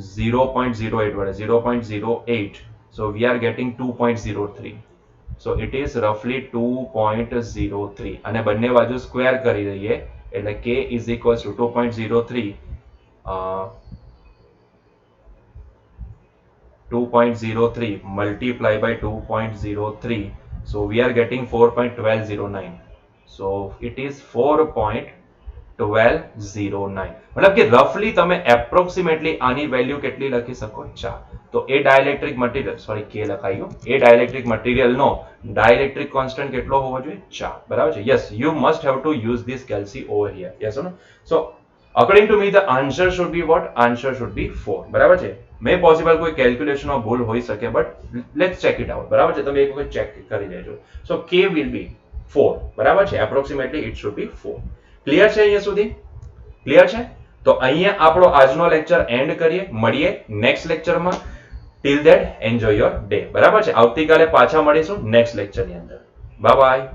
0.08 વડે, 0.08, so we are getting 2.03, so it is roughly 2.03 અને બંને બાજુ સ્ક્વેર કરી દઈએ એટલે k is equals to 2.03 multiply by 2.03, so we are getting 4.1209, so it is 4.1209. मतलब कि रफली તમે એપ્રોક્સિમેટલી આની વેલ્યુ કેટલી લખી શકો 4. તો એ ડાઇલેક્ટ્રિક મટીરીયલ સોરી કે લખાયું, એ ડાઇલેક્ટ્રિક મટીરીયલનો ડાઇલેક્ટ્રિક કોન્સ્ટન્ટ કેટલો હોવો જોઈએ 4 બરાબર છે. Yes, you must have to use this calci over here. Yes or no? So according to me the answer should be what, answer should be 4 બરાબર છે. મે પોસિબલ કોઈ કેલ્ક્યુલેશનમાં ભૂલ હોઈ શકે, but let's check it out બરાબર છે. તમે એક વખત ચેક કરી લેજો. સો કે વિલ બી 4 બરાબર છે. Approximately it should be 4. Clear છે અહીંયા સુધી? ક્લિયર છે? તો અહીંયા આપણો આજનો લેક્ચર એન્ડ કરીએ, મળીએ નેક્સ્ટ લેક્ચરમાં. Till that enjoy your day બરાબર છે. આવતીકાલે પાછા મળીશું નેક્સ્ટ લેક્ચરની અંદર. Bye bye.